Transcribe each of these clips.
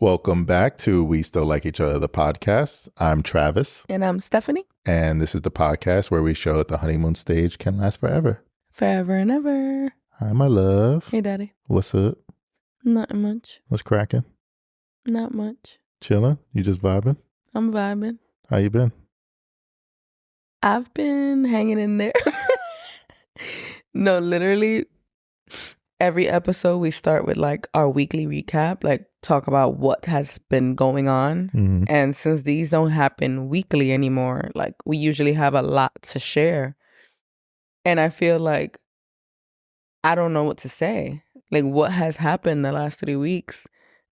Welcome back to We Still Like Each Other, the podcast. I'm Travis, And I'm Stephanie. and this is the podcast where we show that the honeymoon stage can last forever. Forever and ever. Hi, my love. Hey, Daddy. What's up? Not much. What's cracking? Not much. Chilling? You just vibing? I'm vibing. How you been? I've been hanging in there. No, literally, every episode we start with like our weekly recap, like talk about what has been going on. Mm-hmm. And since these don't happen weekly anymore, like we usually have a lot to share. And I feel like I don't know what to say. Like what has happened the last 3 weeks?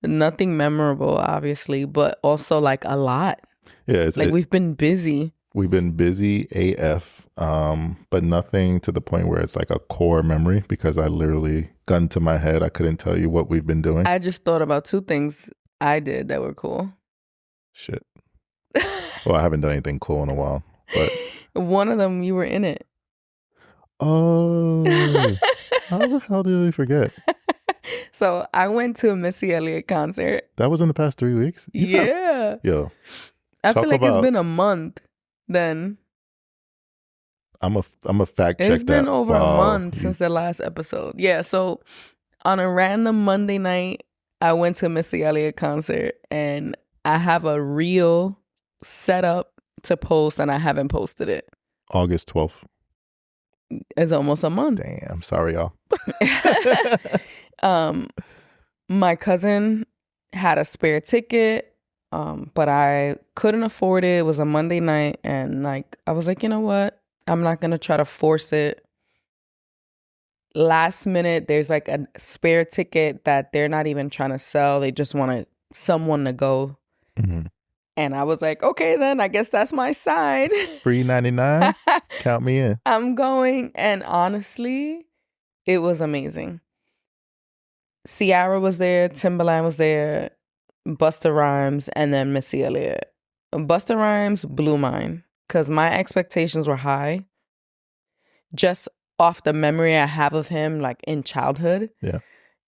Nothing memorable, obviously, but also like a lot. Yeah, We've been busy. We've been busy AF, but nothing to the point where it's like a core memory because I literally, gun to my head, I couldn't tell you what we've been doing. I just thought about 2 things I did that were cool. Shit. Well, I haven't done anything cool in a while, but... One of them, you were in it. Oh, how the hell did we forget? So I went to a Missy Elliot concert. That was in the past 3 weeks? Yeah. Yo. I feel like it's been a month then. I'm a fact check that. It's been over a month since the last episode. Yeah, so on a random Monday night, I went to a Missy Elliot concert and I have a reel set up to post and I haven't posted it. August 12th. It's almost a month. Damn, sorry y'all. My cousin had a spare ticket, but I couldn't afford it. It was a Monday night, and like I was like, you know what? I'm not gonna try to force it. Last minute, there's like a spare ticket that they're not even trying to sell. They just want someone to go. Mm-hmm. And I was like, okay, then I guess that's my sign. Free 99. Count me in. I'm going. And honestly, it was amazing. Ciara was there, Timbaland was there, Busta Rhymes, and then Missy Elliot. Busta Rhymes blew mine because my expectations were high. Just off the memory I have of him, like in childhood. Yeah.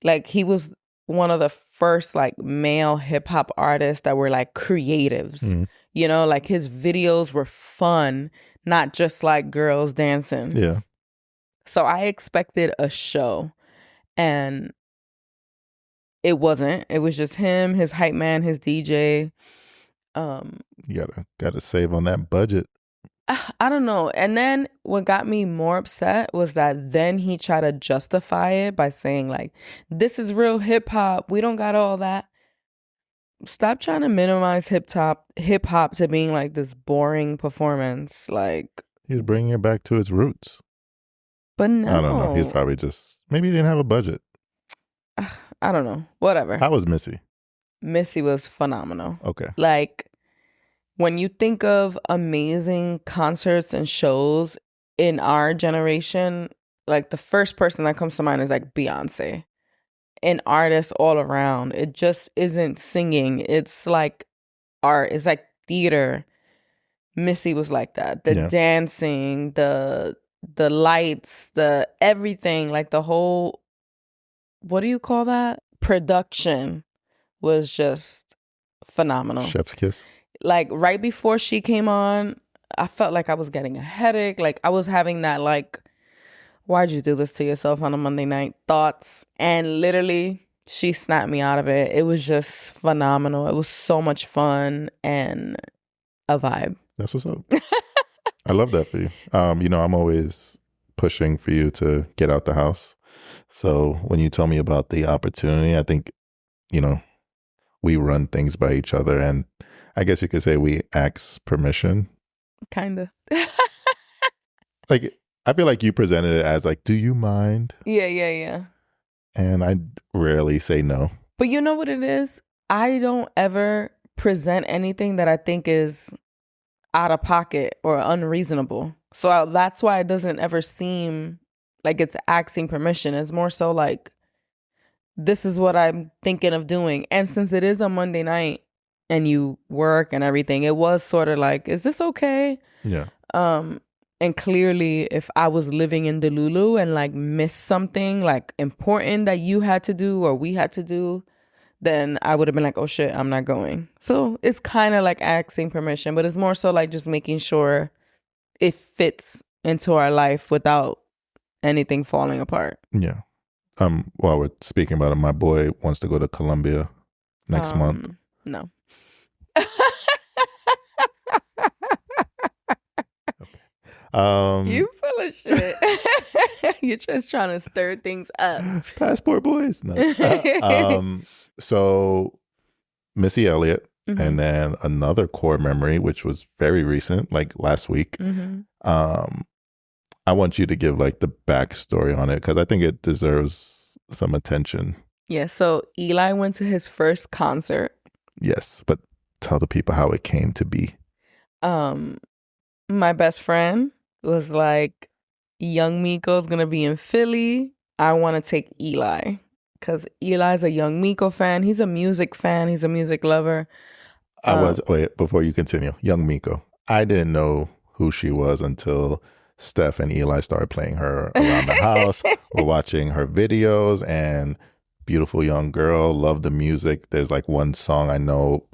Like he was one of the first like male hip hop artists that were like creatives. Mm-hmm. You know, like his videos were fun, not just like girls dancing. Yeah. So I expected a show and it wasn't. It was just him, his hype man, his DJ. You gotta save on that budget. I don't know. And then what got me more upset was that then he tried to justify it by saying like, this is real hip hop. We don't got all that. Stop trying to minimize hip hop to being like this boring performance. Like he's bringing it back to its roots. But no. I don't know. He's probably maybe he didn't have a budget. I don't know. Whatever. How was Missy? Missy was phenomenal. Okay. Like when you think of amazing concerts and shows in our generation, like the first person that comes to mind is like Beyonce. An artist all around. It just isn't singing. It's like art. It's like theater. Missy was like that. The dancing, the lights, the everything, like the whole, what do you call that? Production was just phenomenal. Chef's kiss. Like right before she came on, I felt like I was getting a headache. Like I was having that like, why'd you do this to yourself on a Monday night thoughts? And literally she snapped me out of it. It was just phenomenal. It was so much fun and a vibe. That's what's up. I love that for you. You know, I'm always pushing for you to get out the house. So when you tell me about the opportunity, I think, you know, we run things by each other. And I guess you could say we ask permission. Kind of. Like, I feel like you presented it as like, do you mind? Yeah. And I rarely say no. But you know what it is? I don't ever present anything that I think is out of pocket or unreasonable. So that's why it doesn't ever seem like it's asking permission. It's more so like, this is what I'm thinking of doing. And since it is a Monday night and you work and everything, it was sort of like, is this okay? Yeah. And clearly, if I was living in Delulu and like missed something like important that you had to do or we had to do, then I would have been like, oh shit, I'm not going. So it's kind of like asking permission, but it's more so like just making sure it fits into our life without anything falling apart. Yeah. While we're speaking about it, my boy wants to go to Colombia next month. No. You full of shit. You're just trying to stir things up. Passport boys. No. So Missy Elliot, and then another core memory, which was very recent, like last week. I want you to give like the backstory on it because I think it deserves some attention. Yeah. So Eli went to his first concert. Yes, but tell the people how it came to be. My best friend was like, Young Miko is gonna be in Philly. I want to take Eli because Eli's a Young Miko fan. He's a music fan. He's a music lover. Wait, before you continue, Young Miko. I didn't know who she was until Steph and Eli started playing her around the house. We're watching her videos, and beautiful young girl, love the music. There's like one song I know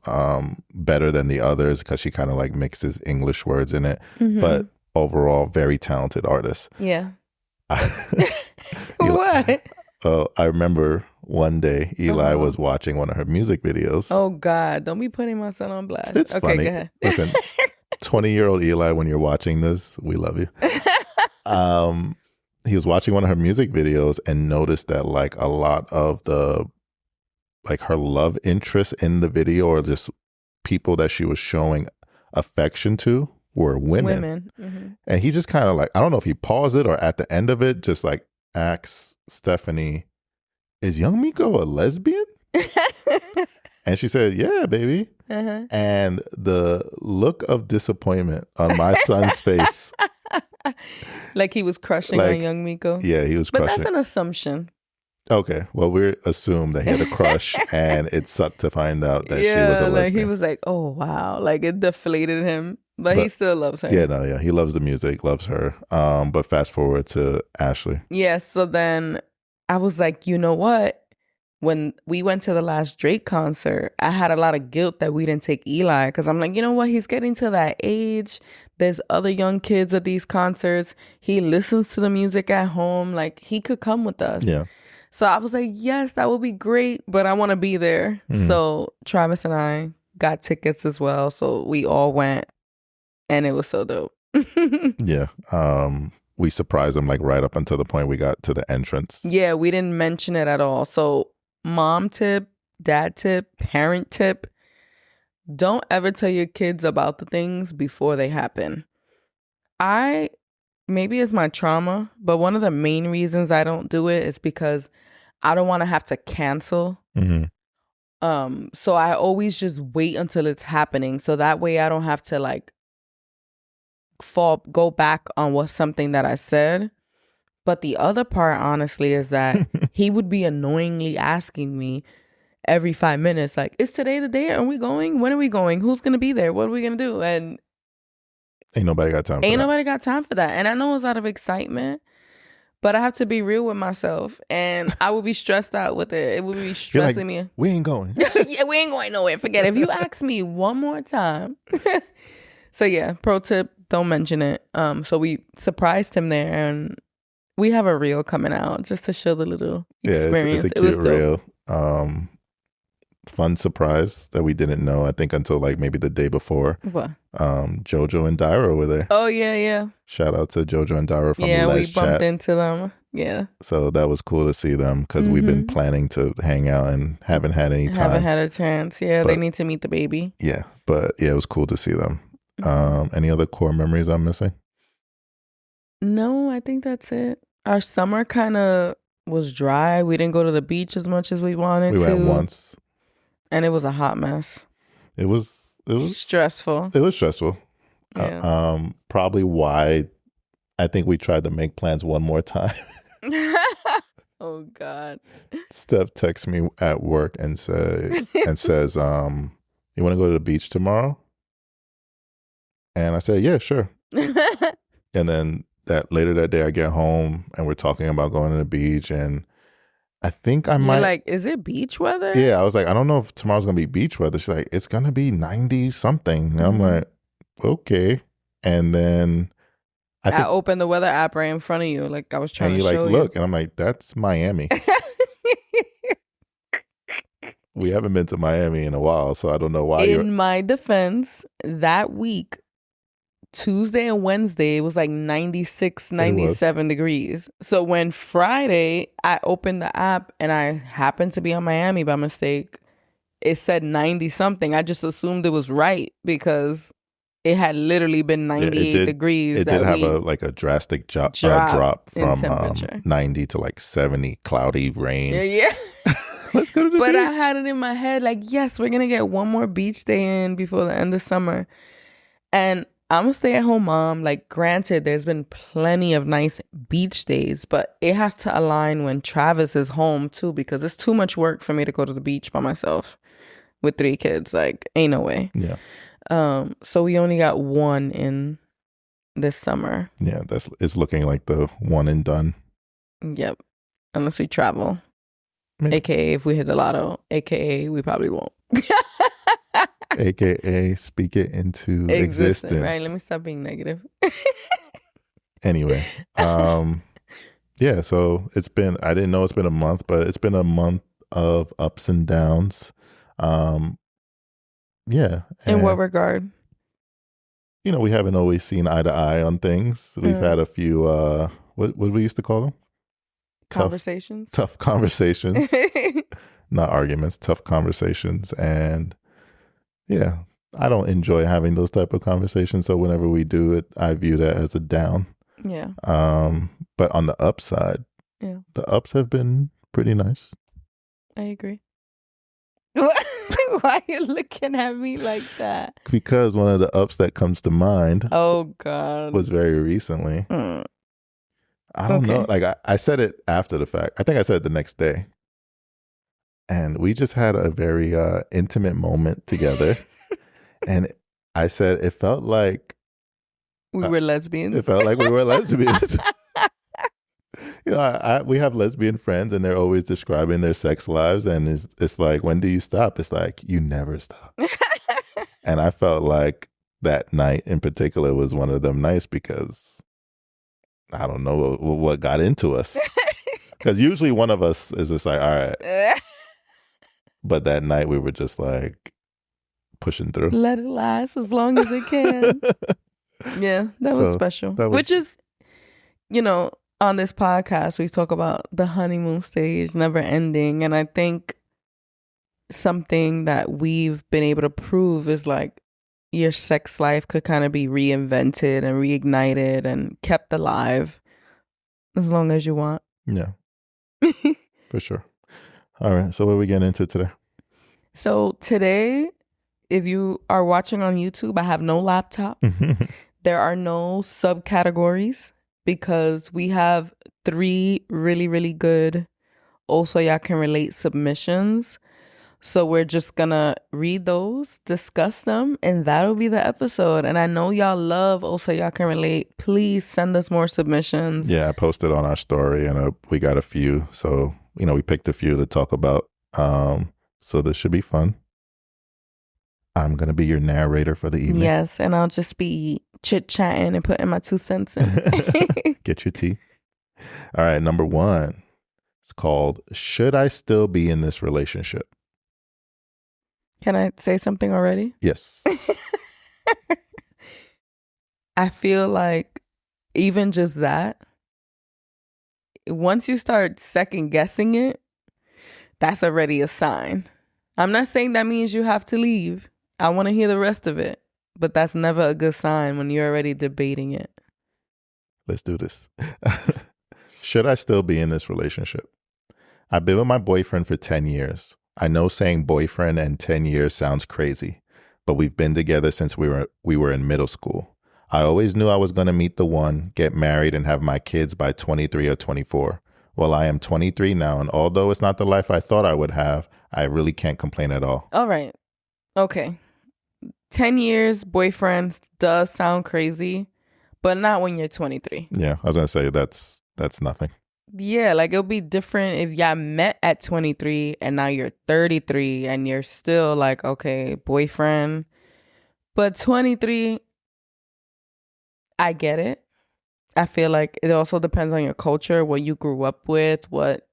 better than the others because she kind of like mixes English words in it. But overall, very talented artist. Yeah. What? I remember one day Eli was watching one of her music videos. Oh God, don't be putting my son on blast. It's okay, funny. Go ahead. Listen, 20-year-old Eli, when you're watching this, we love you. He was watching one of her music videos and noticed that like a lot of the like her love interest in the video or just people that she was showing affection to were women. And he just kind of like, I don't know if he paused it or at the end of it just like asked Stephanie, is Young Miko a lesbian? And she said, yeah, baby. And the look of disappointment on my son's face. Like he was crushing on Young Miko. Yeah, he was crushing. But that's an assumption. Okay, well, we assume that he had a crush and it sucked to find out that she was a lesbian. Like he was like, oh, wow. Like it deflated him. But he still loves her. Yeah, he loves the music, loves her. But fast forward to Ashley. Yeah, so then I was like, you know what? When we went to the last Drake concert, I had a lot of guilt that we didn't take Eli because I'm like, you know what? He's getting to that age. There's other young kids at these concerts. He listens to the music at home. Like he could come with us. Yeah. So I was like, yes, that would be great, but I want to be there. So Travis and I got tickets as well. So we all went and it was so dope. Yeah. We surprised him like right up until the point we got to the entrance. Yeah, we didn't mention it at all. So mom tip, dad tip, parent tip. Don't ever tell your kids about the things before they happen. Maybe it's my trauma, but one of the main reasons I don't do it is because I don't want to have to cancel. So I always just wait until it's happening. So that way I don't have to like go back on something that I said. But the other part, honestly, is that he would be annoyingly asking me every 5 minutes, like, is today the day? Are we going? When are we going? Who's going to be there? What are we going to do? And ain't nobody got time for that. And I know it's out of excitement, but I have to be real with myself. And I would be stressed out with it. It would be stressing me. We ain't going. Yeah, we ain't going nowhere. Forget it. If you ask me one more time. So yeah, pro tip, don't mention it. So we surprised him there and we have a reel coming out just to show the little experience. It's a cute reel. Fun surprise that we didn't know, I think, until like maybe the day before. What? Jojo and Dyra were there. Oh, yeah. Shout out to Jojo and Dyra from we bumped into them. Yeah. So that was cool to see them because we've been planning to hang out and haven't had any time. Haven't had a chance. Yeah, they need to meet the baby. Yeah, but yeah, it was cool to see them. Any other core memories I'm missing? No, I think that's it. Our summer kind of was dry. We didn't go to the beach as much as we wanted to. We went once. And it was a hot mess. It was stressful. It was stressful. Yeah. Probably why I think we tried to make plans one more time. Oh God. Steph texts me at work and says, you want to go to the beach tomorrow? And I said, yeah, sure. And then later that day I get home and we're talking about going to the beach and I think I You're might. like, is it beach weather? Yeah, I was like, I don't know if tomorrow's gonna be beach weather. She's like, it's gonna be 90 something. And I'm like, okay. And then I I think, opened the weather app right in front of you. Like I was trying and to you're like, show look, and I'm like, that's Miami. We haven't been to Miami in a while, so I don't know why you're. In my defense, that week, Tuesday and Wednesday, it was like 96, It was. 97 degrees. So when Friday, I opened the app and I happened to be on Miami by mistake, it said 90 something. I just assumed it was right because it had literally been Yeah, 98 degrees It that did have week. a drastic drop In from temperature. 90 to like 70, cloudy, rain. Yeah. Let's go to the But beach. I had it in my head like, yes, we're going to get one more beach day in before the end of summer. And I'm a stay-at-home mom. Like, granted, there's been plenty of nice beach days, but it has to align when Travis is home too, because it's too much work for me to go to the beach by myself with 3 kids. Like, ain't no way. Yeah. So we only got one in this summer. Yeah, it's looking like the one and done. Yep. Unless we travel. Maybe. AKA if we hit the lotto. AKA we probably won't. AKA speak it into existence. Right, let me stop being negative. Anyway, yeah, so I didn't know it's been a month, but it's been a month of ups and downs. Yeah. In what regard? You know, we haven't always seen eye to eye on things. We've had a few what we used to call them? Conversations. Tough conversations. Not arguments, tough conversations. And yeah, I don't enjoy having those type of conversations. So whenever we do it, I view that as a down. Yeah. But on the upside, the ups have been pretty nice. I agree. Why are you looking at me like that? Because one of the ups that comes to mind, oh God, was very recently. I don't know. Like I said it after the fact. I think I said it the next day. And we just had a very intimate moment together. And I said it felt like we were lesbians. It felt like we were lesbians. You know, we have lesbian friends and they're always describing their sex lives. And it's like, when do you stop? It's like, you never stop. And I felt like that night in particular was one of them nights because I don't know what got into us. Because usually one of us is just like, all right. But that night we were just like pushing through. Let it last as long as it can. Yeah, that was special. Which is, you know, on this podcast, we talk about the honeymoon stage never ending. And I think something that we've been able to prove is like your sex life could kind of be reinvented and reignited and kept alive as long as you want. Yeah, for sure. All right. So what are we getting into today? So today, if you are watching on YouTube, I have no laptop. There are no subcategories because we have 3 really, really good also y'all can relate submissions. So we're just gonna read those, discuss them, and that'll be the episode. And I know y'all love also y'all can relate. Please send us more submissions. Yeah, I posted on our story and we got a few. So, you know, we picked a few to talk about. So this should be fun. I'm going to be your narrator for the evening. Yes, and I'll just be chit-chatting and putting my 2 cents in. Get your tea. All right, number 1. It's called, Should I Still Be in This Relationship? Can I say something already? Yes. I feel like even just that, once you start second guessing it, that's already a sign. I'm not saying that means you have to leave. I want to hear the rest of it, but that's never a good sign when you're already debating it. Let's do this. Should I still be in this relationship? I've been with my boyfriend for 10 years. I know saying boyfriend and 10 years sounds crazy, but we've been together since we were in middle school. I always knew I was going to meet the one, get married, and have my kids by 23 or 24. Well, I am 23 now, and although it's not the life I thought I would have, I really can't complain at all. All right. Okay. 10 years, boyfriend does sound crazy, but not when you're 23. Yeah, I was going to say that's nothing. Yeah, like it'll be different if y'all met at 23 and now you're 33 and you're still like, okay, boyfriend. But 23, I get it. I feel like it also depends on your culture, what you grew up with, what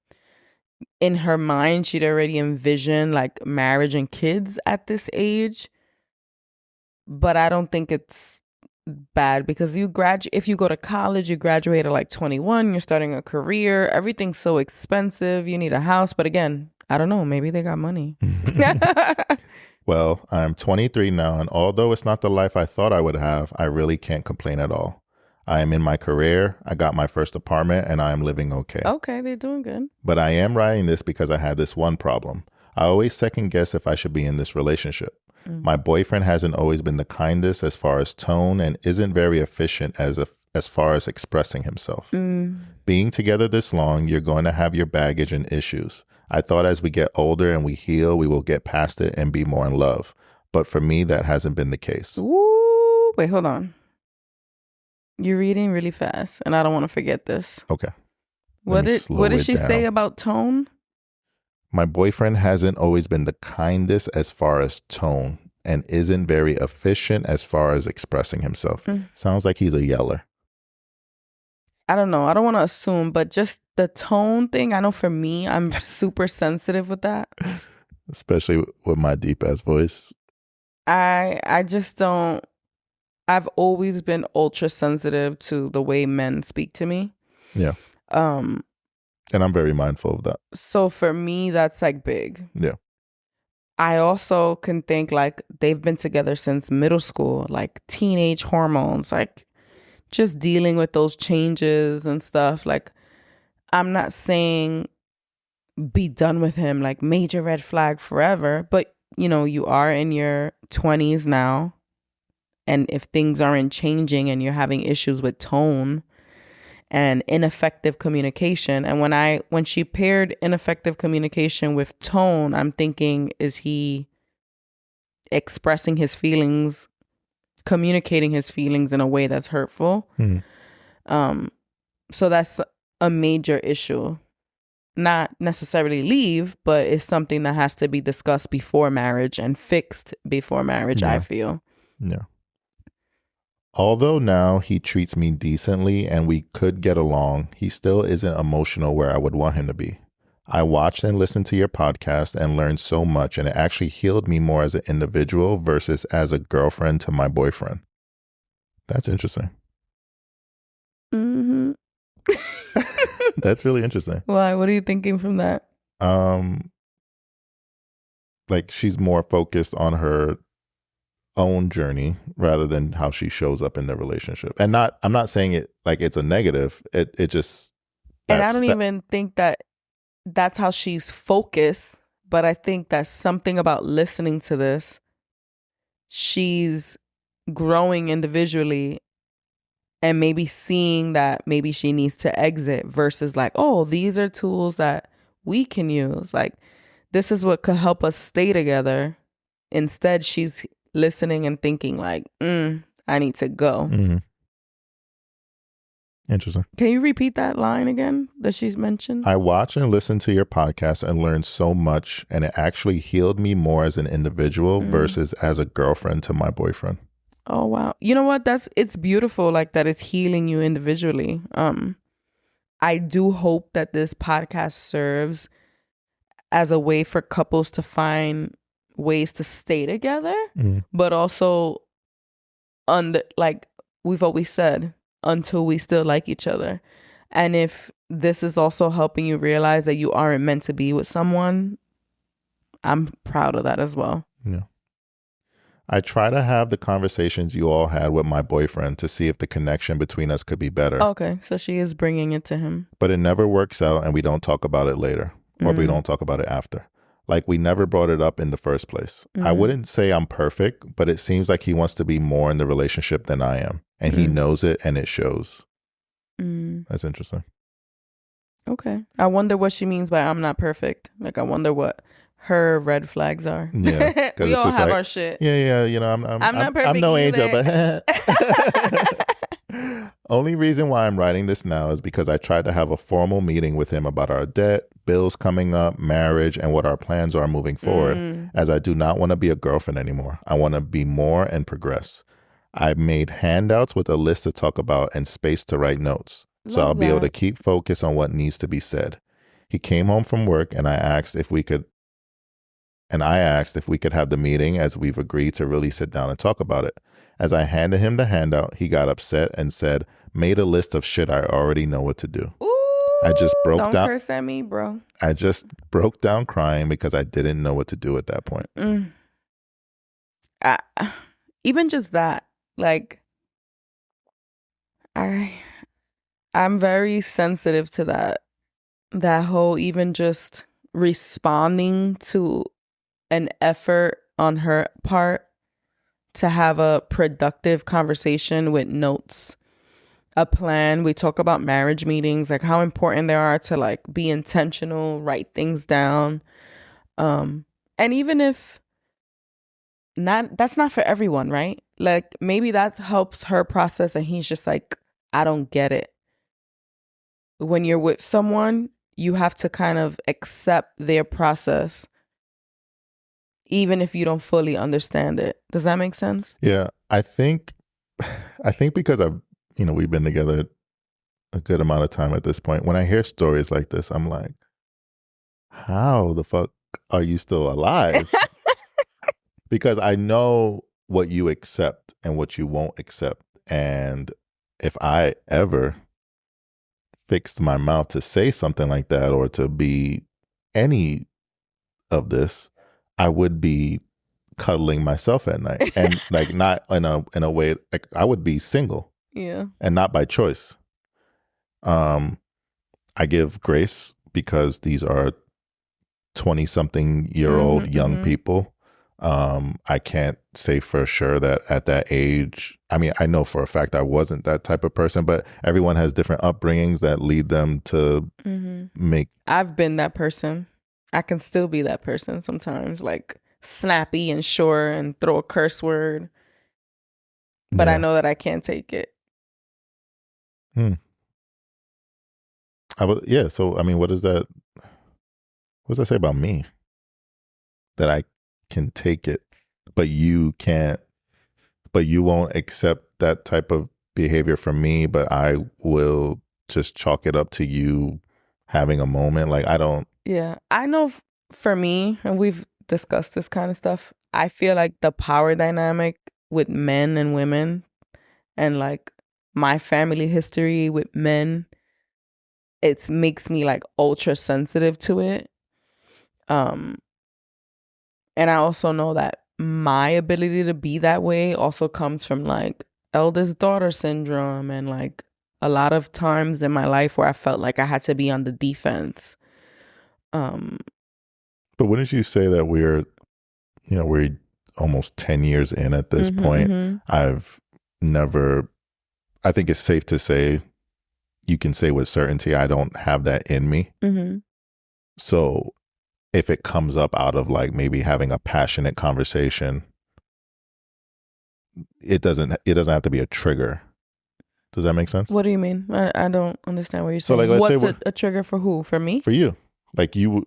in her mind she'd already envisioned like marriage and kids at this age. But I don't think it's bad because if you go to college, you graduate at like 21, you're starting a career, everything's so expensive, you need a house. But again, I don't know, maybe they got money. Well, I'm 23 now, and although it's not the life I thought I would have, I really can't complain at all. I am in my career, I got my first apartment, and I am living okay. Okay, they're doing good. But I am writing this because I had this one problem. I always second guess if I should be in this relationship. My boyfriend hasn't always been the kindest as far as tone and isn't very efficient as far as expressing himself. Being together this long, you're going to have your baggage and issues. I thought as we get older and we heal, we will get past it and be more in love. But for me, that hasn't been the case. Ooh, wait, hold on. You're reading really fast, and I don't want to forget this. Okay. What did she say about tone? My boyfriend hasn't always been the kindest as far as tone and isn't very efficient as far as expressing himself. Sounds like he's a yeller. I don't know. I don't want to assume, but just the tone thing, I know for me, I'm super sensitive with that. Especially with my deep ass voice. I just don't. I've always been ultra sensitive to the way men speak to me. Yeah. And I'm very mindful of that. So for me, that's like big. Yeah. I also can think like they've been together since middle school, like teenage hormones, like just dealing with those changes and stuff. Like, I'm not saying be done with him, like major red flag forever, but you know, you are in your 20s now. And if things aren't changing and you're having issues with tone and ineffective communication, and when she paired ineffective communication with tone, I'm thinking, is he expressing his feelings, communicating his feelings in a way that's hurtful? So that's a major issue. Not necessarily leave, but it's something that has to be discussed before marriage and fixed before marriage, I feel. Yeah. Although now he treats me decently and we could get along, he still isn't emotional where I would want him to be. I watched and listened to your podcast and learned so much, and it actually healed me more as an individual versus as a girlfriend to my boyfriend. That's interesting. Mm-hmm. That's really interesting. Why? What are you thinking from that? Like she's more focused on her own journey rather than how she shows up in the relationship. And I'm not saying it like it's a negative. It just, and I don't even think that that's how she's focused, but I think that's something about listening to this. She's growing individually and maybe seeing that maybe she needs to exit versus like, oh, these are tools that we can use. Like, this is what could help us stay together. Instead, she's listening and thinking like, I need to go. Mm-hmm. Interesting. Can you repeat that line again that she's mentioned? I watch and listen to your podcast and learned so much, and it actually healed me more as an individual versus as a girlfriend to my boyfriend. Oh, wow. You know what? It's beautiful like that it's healing you individually. I do hope that this podcast serves as a way for couples to find ways to stay together, but also like we've always said, until we still like each other. And if this is also helping you realize that you aren't meant to be with someone, I'm proud of that as well. Yeah. I try to have the conversations you all had with my boyfriend to see if the connection between us could be better. Okay, so she is bringing it to him. But it never works out, and we don't talk about it later, or we don't talk about it after. Like, we never brought it up in the first place. I wouldn't say I'm perfect, but it seems like he wants to be more in the relationship than I am. And he knows it, and it shows. That's interesting. Okay. I wonder what she means by I'm not perfect. Like, I wonder what her red flags are. Yeah. We all have our shit. Yeah. You know, I'm not perfect. I'm no either. angel, Only reason why I'm writing this now is because I tried to have a formal meeting with him about our debt, bills coming up, marriage, and what our plans are moving forward, as I do not want to be a girlfriend anymore. I want to be more and progress. I made handouts with a list to talk about and space to write notes, so I'll Love be able to that. keep focus on what needs to be said. He came home from work and I asked if we could have the meeting as we've agreed to really sit down and talk about it. As I handed him the handout, he got upset and said, made a list of shit I already know what to do. I just Ooh, broke don't down. curse at me, bro. I just broke down crying because I didn't know what to do at that point. I, even just that, like, I'm very sensitive to that whole even just responding to an effort on her part to have a productive conversation with notes, a plan. We talk about marriage meetings, like how important they are to like be intentional, write things down. And even if that's not for everyone, right? Like maybe that helps her process and he's just like, I don't get it. When you're with someone, you have to kind of accept their process even if you don't fully understand it. Does that make sense? Yeah, I think because we've been together a good amount of time at this point. When I hear stories like this, I'm like, how the fuck are you still alive? Because I know what you accept and what you won't accept. And if I ever fixed my mouth to say something like that or to be any of this, I would be cuddling myself at night and like not in a way, like I would be single. Yeah. And not by choice. I give grace because these are 20-something-year-old young people. I can't say for sure that at that age, I mean, I know for a fact I wasn't that type of person, but everyone has different upbringings that lead them to make. I've been that person. I can still be that person sometimes, like snappy and sure and throw a curse word. But I know that I can't take it. So I mean, what does that say about me? That I can take it, but you can't, but you won't accept that type of behavior from me, but I will just chalk it up to you having a moment. Like I don't. Yeah, I know for me, and we've discussed this kind of stuff, I feel like the power dynamic with men and women and like my family history with men, it makes me like ultra sensitive to it. And I also know that my ability to be that way also comes from like eldest daughter syndrome and like a lot of times in my life where I felt like I had to be on the defense. But wouldn't you say that we're almost 10 years in at this point? I think it's safe to say, you can say with certainty, I don't have that in me. So if it comes up out of like maybe having a passionate conversation, it doesn't have to be a trigger. Does that make sense? What do you mean? I don't understand what you're saying. So like, what's a trigger for who? For me? For you. Like you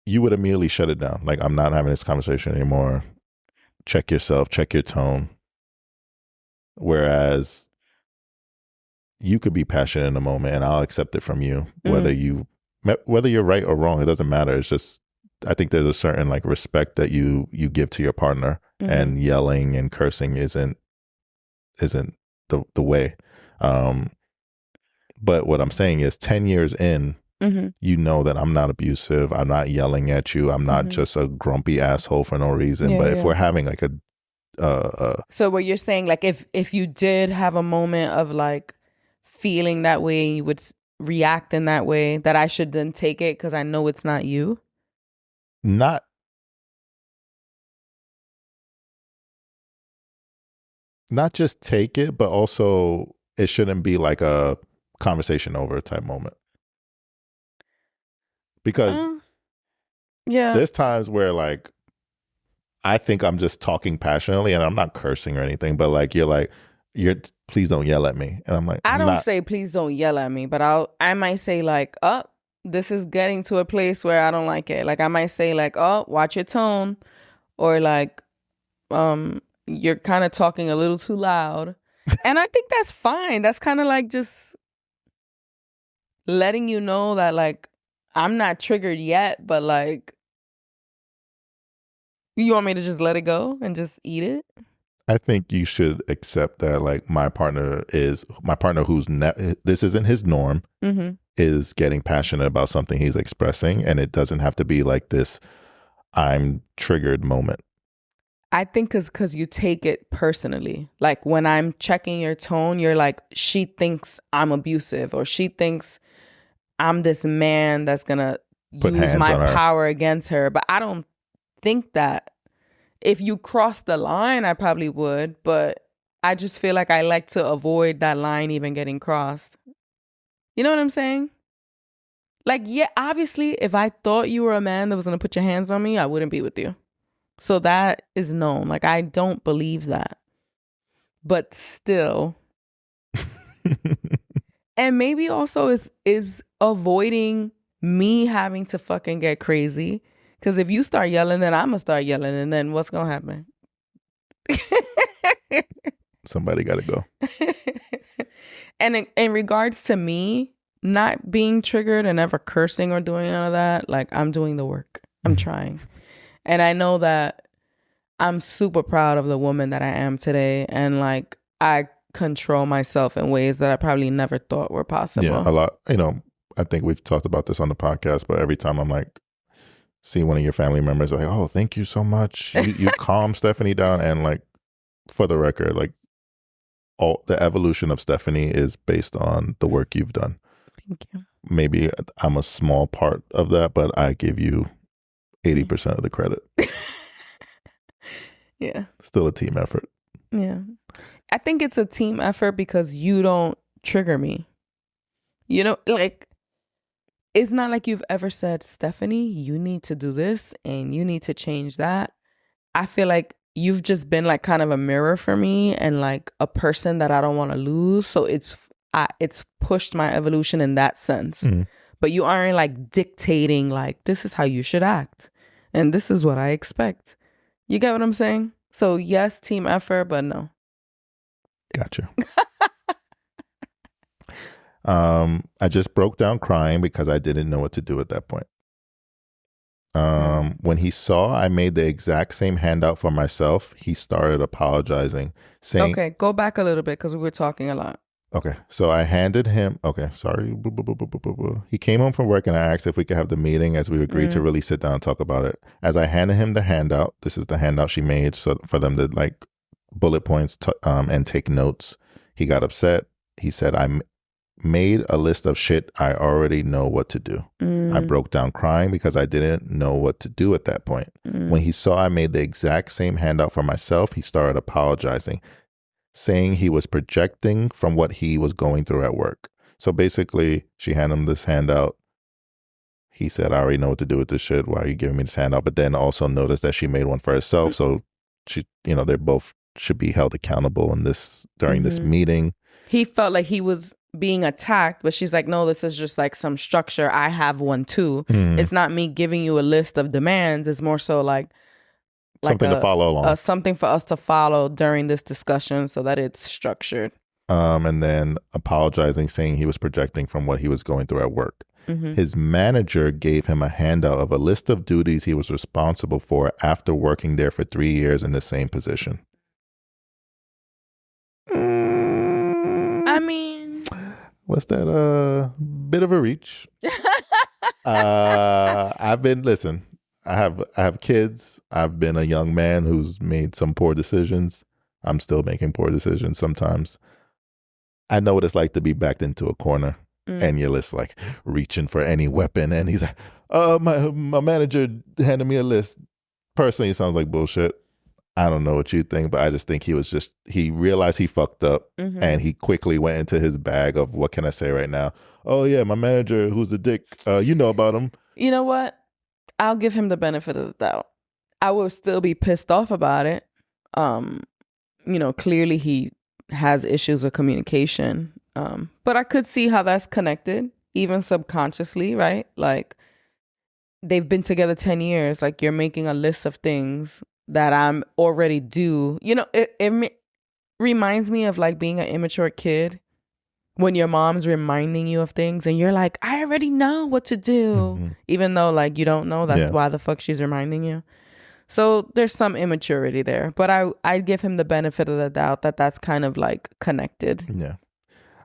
would immediately shut it down. Like, I'm not having this conversation anymore. Check yourself, check your tone. Whereas you could be passionate in a moment and I'll accept it from you, whether you're right or wrong. It doesn't matter. It's just, I think there's a certain like respect that you give to your partner, and yelling and cursing isn't the way. But what I'm saying is 10 years in, you know that I'm not abusive. I'm not yelling at you. I'm not just a grumpy asshole for no reason. But if we're having like so what you're saying, like if you did have a moment of like feeling that way, you would react in that way, that I should then take it because I know it's not you? Not just take it, but also it shouldn't be like a conversation over type moment. Because there's times where like I think I'm just talking passionately and I'm not cursing or anything, but like you're like, please don't yell at me. And I'm like, I I'm don't not. say please don't yell at me, but I might say like, oh, this is getting to a place where I don't like it. Like I might say like, oh, watch your tone, or like, you're kind of talking a little too loud. And I think that's fine. That's kind of like just letting you know that like I'm not triggered yet, but like you want me to just let it go and just eat it? I think you should accept that like my partner who's this isn't his norm, Mm-hmm. is getting passionate about something he's expressing, and it doesn't have to be like this I'm triggered moment. I think because you take it personally. Like when I'm checking your tone, you're like, she thinks I'm abusive, or she thinks I'm this man that's going to Put use hands my on her. power against her. But I don't think that. If you cross the line, I probably would. But I just feel like I like to avoid that line even getting crossed. You know what I'm saying? Like, yeah, obviously, if I thought you were a man that was going to put your hands on me, I wouldn't be with you. So that is known. Like, I don't believe that. But still. And maybe also is avoiding me having to fucking get crazy. Because if you start yelling, then I'm going to start yelling. And then what's going to happen? Somebody got to go. And in regards to me not being triggered and never cursing or doing none of that, like I'm doing the work. I'm trying. And I know that I'm super proud of the woman that I am today. And like I control myself in ways that I probably never thought were possible. Yeah, a lot. I think we've talked about this on the podcast, but every time I'm like, see one of your family members like, oh, thank you so much. You calm Stephanie down. And like, for the record, like all the evolution of Stephanie is based on the work you've done. Thank you. Maybe I'm a small part of that, but I give you 80% of the credit. Yeah. Still a team effort. Yeah. I think it's a team effort because you don't trigger me. You know, like, it's not like you've ever said, Stephanie, you need to do this and you need to change that. I feel like you've just been like kind of a mirror for me and like a person that I don't want to lose. So it's pushed my evolution in that sense. Mm. But you aren't like dictating like, this is how you should act and this is what I expect. You get what I'm saying? So yes, team effort, but no. Gotcha. I just broke down crying because I didn't know what to do at that point. When he saw I made the exact same handout for myself, he started apologizing, saying, okay, go back a little bit because we were talking a lot. Okay, so I handed him, sorry. He came home from work and I asked if we could have the meeting as we agreed to really sit down and talk about it. As I handed him the handout, this is the handout she made so for them to like bullet points and take notes. He got upset. He said, I made a list of shit I already know what to do. I broke down crying because I didn't know what to do at that point. When he saw I made the exact same handout for myself, he started apologizing, saying he was projecting from what he was going through at work. So basically, she handed him this handout. He said, I already know what to do with this shit. Why are you giving me this handout? But then also noticed that she made one for herself. So she, they both should be held accountable in this during this meeting. He felt like he was being attacked, but she's like, no, this is just like some structure. I have one too. It's not me giving you a list of demands. It's more so like something to follow along. Something for us to follow during this discussion so that it's structured. And then apologizing, saying he was projecting from what he was going through at work. His manager gave him a handout of a list of duties he was responsible for after working there for 3 years in the same position. I mean, what's that? Bit of a reach. I have kids. I've been a young man who's made some poor decisions. I'm still making poor decisions sometimes. I know what it's like to be backed into a corner and you're just like reaching for any weapon. And he's like, my manager handed me a list. Personally, it sounds like bullshit. I don't know what you think, but I just think he realized he fucked up and he quickly went into his bag of what can I say right now? Oh yeah, my manager who's a dick, you know about him. You know what? I'll give him the benefit of the doubt. I will still be pissed off about it. Clearly he has issues with communication. But I could see how that's connected, even subconsciously, right? Like they've been together 10 years. Like you're making a list of things that I'm already due. You know, it reminds me of like being an immature kid when your mom's reminding you of things and you're like, I already know what to do. Mm-hmm. Even though like you don't know, that's Yeah. why the fuck she's reminding you. So there's some immaturity there, but I'd give him the benefit of the doubt that that's kind of like connected. Yeah.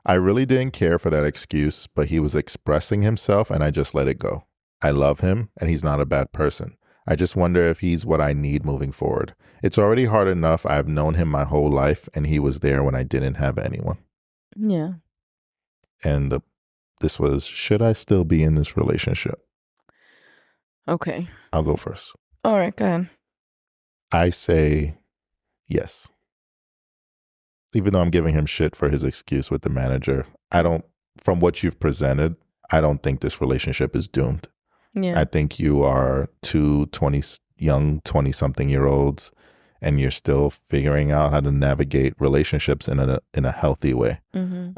I really didn't care for that excuse, but he was expressing himself and I just let it go. I love him and he's not a bad person. I just wonder if he's what I need moving forward. It's already hard enough. I've known him my whole life and he was there when I didn't have anyone. Yeah. And this was, should I still be in this relationship? Okay. I'll go first. All right, go ahead. I say yes. Even though I'm giving him shit for his excuse with the manager, from what you've presented, I don't think this relationship is doomed. Yeah. I think you are two young 20-something-year-olds and you're still figuring out how to navigate relationships in a healthy way. Mm-hmm.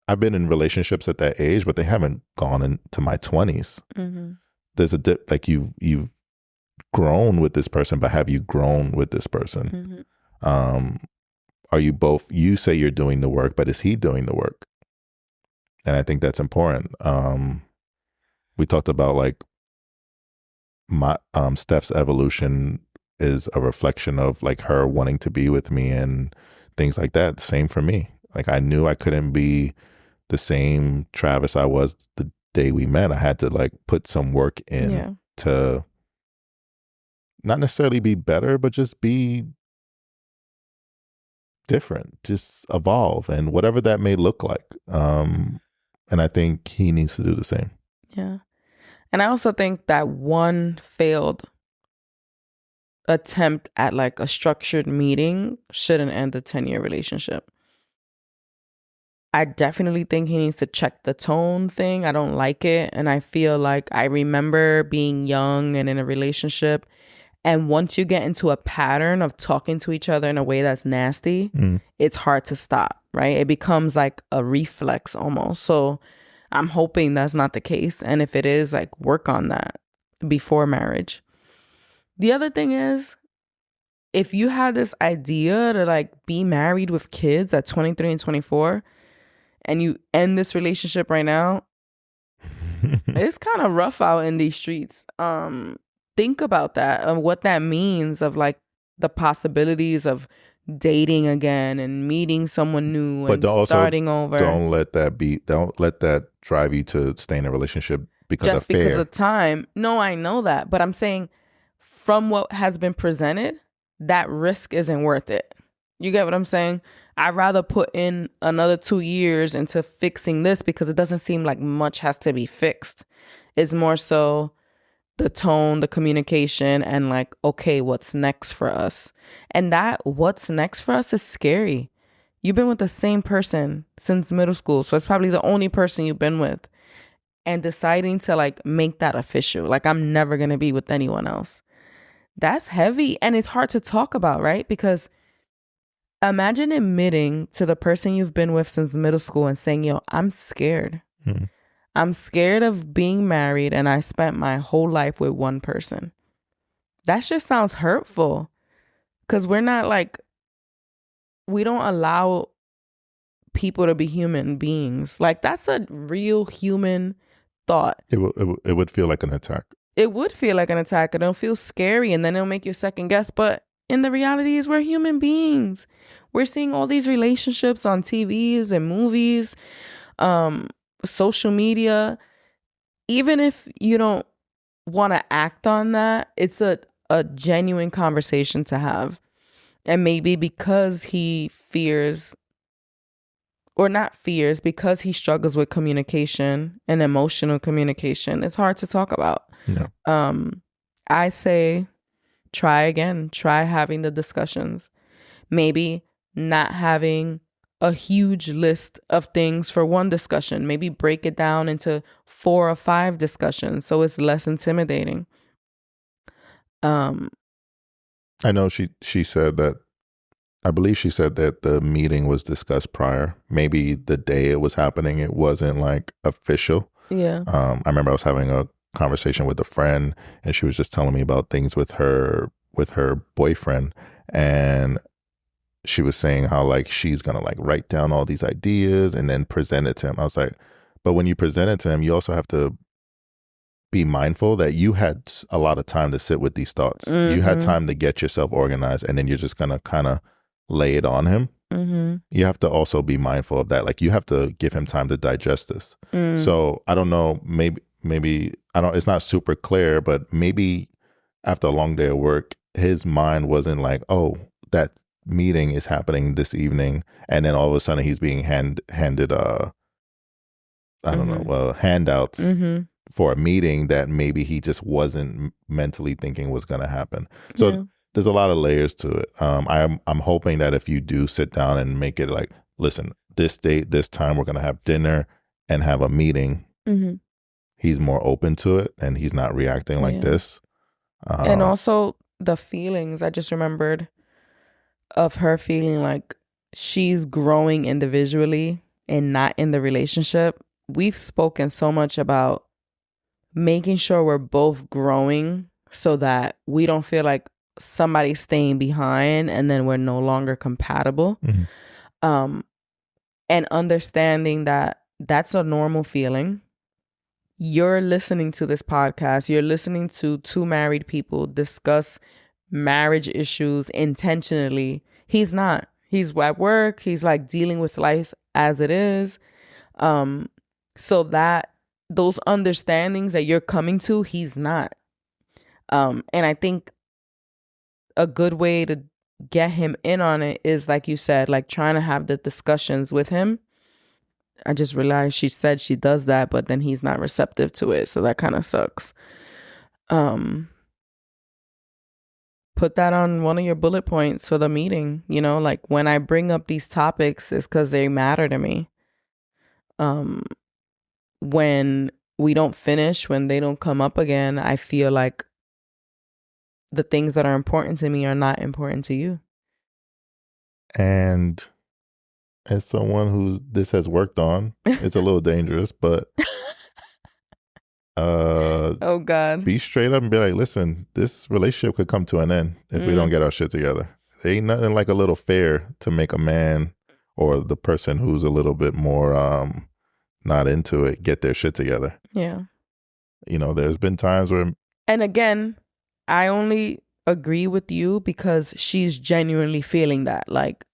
I've been in relationships at that age, but they haven't gone into my 20s. Mm-hmm. There's a dip, like you've grown with this person, but have you grown with this person? Mm-hmm. Are you both, you say you're doing the work, but is he doing the work? And I think that's important. We talked about like my Steph's evolution is a reflection of like her wanting to be with me and things like that. Same for me. Like I knew I couldn't be the same Travis I was the day we met. I had to like put some work in to not necessarily be better, but just be different, just evolve and whatever that may look like. And I think he needs to do the same. Yeah. And I also think that one failed attempt at like a structured meeting shouldn't end a 10-year relationship. I definitely think he needs to check the tone thing. I don't like it. And I feel like I remember being young and in a relationship. And once you get into a pattern of talking to each other in a way that's nasty, it's hard to stop, right? It becomes like a reflex almost. So I'm hoping that's not the case. And if it is, like work on that before marriage. The other thing is, if you had this idea to like be married with kids at 23 and 24 and you end this relationship right now, it's kind of rough out in these streets. Think about that and what that means of like the possibilities of dating again and meeting someone new and starting over. Don't let that drive you to stay in a relationship because of time. No, I know that, but I'm saying from what has been presented, that risk isn't worth it. You get what I'm saying? I'd rather put in another 2 years into fixing this because it doesn't seem like much has to be fixed. It's more so the tone, the communication, and like, okay, what's next for us? And that what's next for us is scary. You've been with the same person since middle school, so it's probably the only person you've been with. And deciding to like make that official, like I'm never going to be with anyone else. That's heavy and it's hard to talk about, right? Because imagine admitting to the person you've been with since middle school and saying, yo, I'm scared. I'm scared of being married and I spent my whole life with one person. That just sounds hurtful because we don't allow people to be human beings. Like that's a real human thought. It would feel like an attack. It would feel like an attack and it'll feel scary and then it'll make you second guess. But in the reality is we're human beings. We're seeing all these relationships on TVs and movies, social media. Even if you don't want to act on that, it's a genuine conversation to have. And maybe because he fears, or not fears, because he struggles with communication and emotional communication, it's hard to talk about. No. I say try again. Try having the discussions. Maybe not having a huge list of things for one discussion. Maybe break it down into 4 or 5 discussions so it's less intimidating. I know she said that, I believe she said that the meeting was discussed prior. Maybe the day it was happening, it wasn't like official. Yeah. I remember I was having a conversation with a friend, and she was just telling me about things with her boyfriend, and she was saying how like she's gonna like write down all these ideas and then present it to him. I was like, but when you present it to him, you also have to be mindful that you had a lot of time to sit with these thoughts. Mm-hmm. You had time to get yourself organized, and then you're just gonna kind of lay it on him. Mm-hmm. You have to also be mindful of that. Like you have to give him time to digest this. So I don't know, maybe I don't, it's not super clear, but maybe after a long day of work, his mind wasn't like, oh, that meeting is happening this evening, and then all of a sudden he's being handed I don't know, handouts for a meeting that maybe he just wasn't mentally thinking was going to happen. So there's a lot of layers to it. I'm hoping that if you do sit down and make it like, listen, this date, this time, we're going to have dinner and have a meeting. He's more open to it, and he's not reacting like this. And also the feelings. I just remembered of her feeling like she's growing individually and not in the relationship. We've spoken so much about making sure we're both growing so that we don't feel like somebody's staying behind and then we're no longer compatible. And understanding that that's a normal feeling. You're listening to this podcast. You're listening to two married people discuss marriage issues intentionally. He's not. He's at work. He's like dealing with life as it is. So that those understandings that you're coming to, he's not. And I think a good way to get him in on it is, like you said, like trying to have the discussions with him. I just realized she said she does that, but then he's not receptive to it. So that kind of sucks. Put that on one of your bullet points for the meeting. You know, like when I bring up these topics, it's because they matter to me. When we don't finish, when they don't come up again, I feel like the things that are important to me are not important to you. And as someone who this has worked on, it's a little dangerous, but oh God, be straight up and be like, listen, this relationship could come to an end if we don't get our shit together. There ain't nothing like a little fair to make a man or the person who's a little bit more not into it get their shit together. Yeah. You know, there's been times where, and again, I only agree with you because she's genuinely feeling that. Like,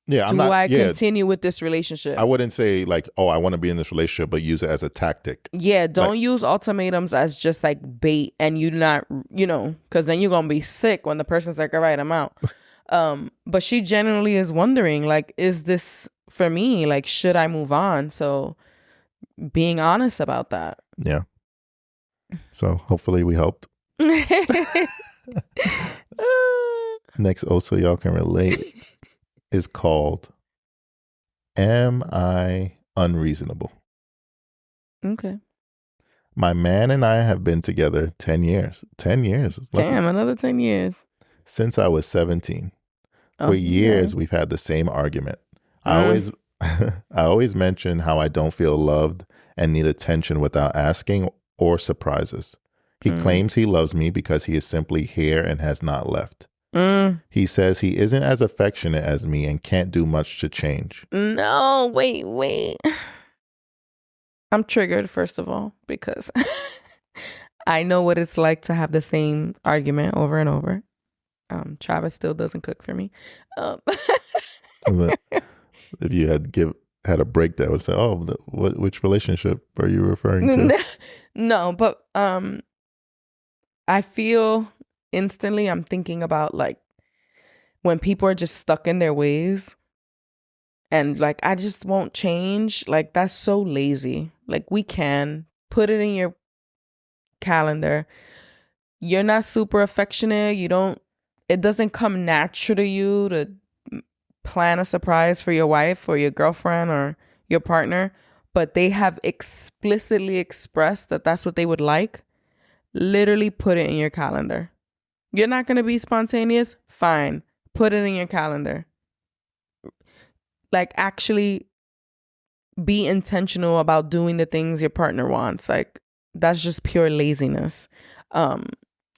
yeah, do I continue with this relationship? I wouldn't say like, oh, I want to be in this relationship, but use it as a tactic. Yeah, don't use ultimatums as just like bait, and you not, you know, because then you're gonna be sick when the person's like, all right, I'm out. But she genuinely is wondering, like, is this for me? Like, should I move on? So being honest about that. Yeah. So hopefully we helped. Next, also y'all can relate, is called Am I Unreasonable? Okay. My man and I have been together 10 years. 10 years. Damn, another 10 years. Since I was 17. For years, we've had the same argument. I always mention how I don't feel loved and need attention without asking or surprises. He claims he loves me because he is simply here and has not left. He says he isn't as affectionate as me and can't do much to change. No, wait. I'm triggered, first of all, because I know what it's like to have the same argument over and over. Travis still doesn't cook for me. If you had a break that would say, oh, which relationship are you referring to? No, but I feel instantly I'm thinking about like when people are just stuck in their ways and like, I just won't change. Like, that's so lazy. Like, we can put it in your calendar. You're not super affectionate. It doesn't come natural to you to plan a surprise for your wife or your girlfriend or your partner, but they have explicitly expressed that that's what they would like. Literally put it in your calendar, You're not going to be spontaneous? Fine. Put it in your calendar. Like, actually be intentional about doing the things your partner wants. Like, that's just pure laziness.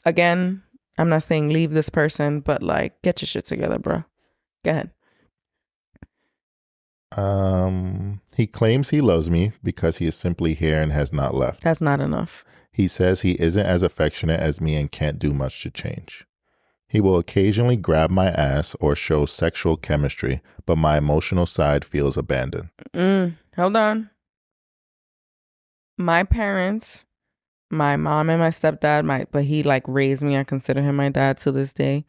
Again, I'm not saying leave this person, but like, get your shit together, bro. Go ahead. He claims he loves me because he is simply here and has not left. That's not enough. He says he isn't as affectionate as me and can't do much to change. He will occasionally grab my ass or show sexual chemistry, but my emotional side feels abandoned. Hold on. My parents, my mom and my stepdad, but he like raised me. I consider him my dad to this day.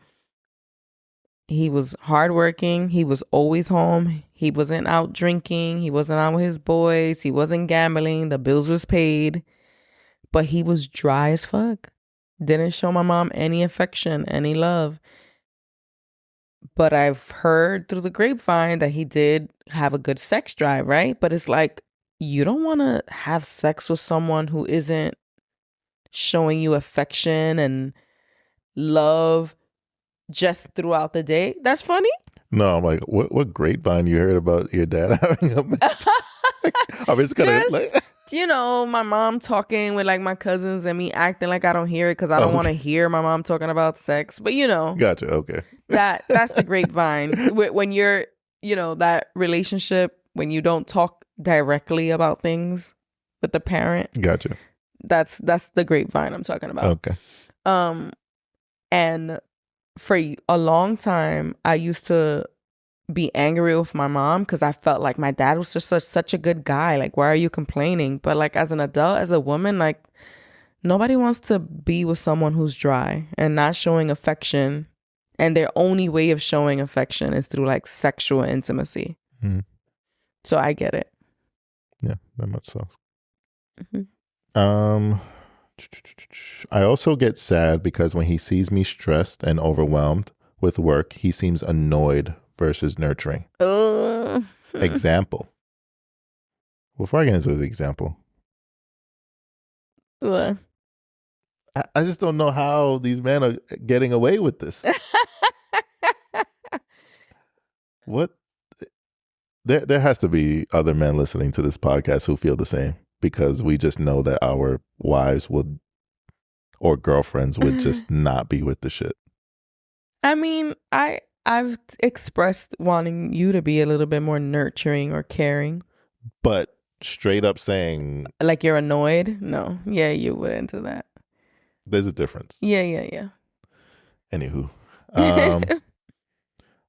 He was hardworking. He was always home. He wasn't out drinking. He wasn't out with his boys. He wasn't gambling. The bills was paid. But he was dry as fuck. Didn't show my mom any affection, any love. But I've heard through the grapevine that he did have a good sex drive, right? But it's like, you don't want to have sex with someone who isn't showing you affection and love just throughout the day. That's funny. No, I'm like, what grapevine you heard about your dad having a mess? I mean, it's kind of like... You know, my mom talking with like my cousins and me acting like I don't hear it because I don't want to hear my mom talking about sex. But you know, gotcha. Okay, that's the grapevine. When you're, you know, that relationship when you don't talk directly about things with the parent. Gotcha. That's the grapevine I'm talking about. Okay. And for a long time, I used to be angry with my mom because I felt like my dad was just such a good guy. Like, why are you complaining? But like, as an adult, as a woman, like, nobody wants to be with someone who's dry and not showing affection. And their only way of showing affection is through like sexual intimacy. So I get it. Yeah, that much so. Mm-hmm. I also get sad because when he sees me stressed and overwhelmed with work, he seems annoyed versus nurturing. Example. Before I get into the example, what? I just don't know how these men are getting away with this. What? There has to be other men listening to this podcast who feel the same, because we just know that our wives would, or girlfriends would just not be with the shit. I mean, I've expressed wanting you to be a little bit more nurturing or caring. But straight up saying... like you're annoyed? No. Yeah, you wouldn't do that. There's a difference. Yeah. Anywho.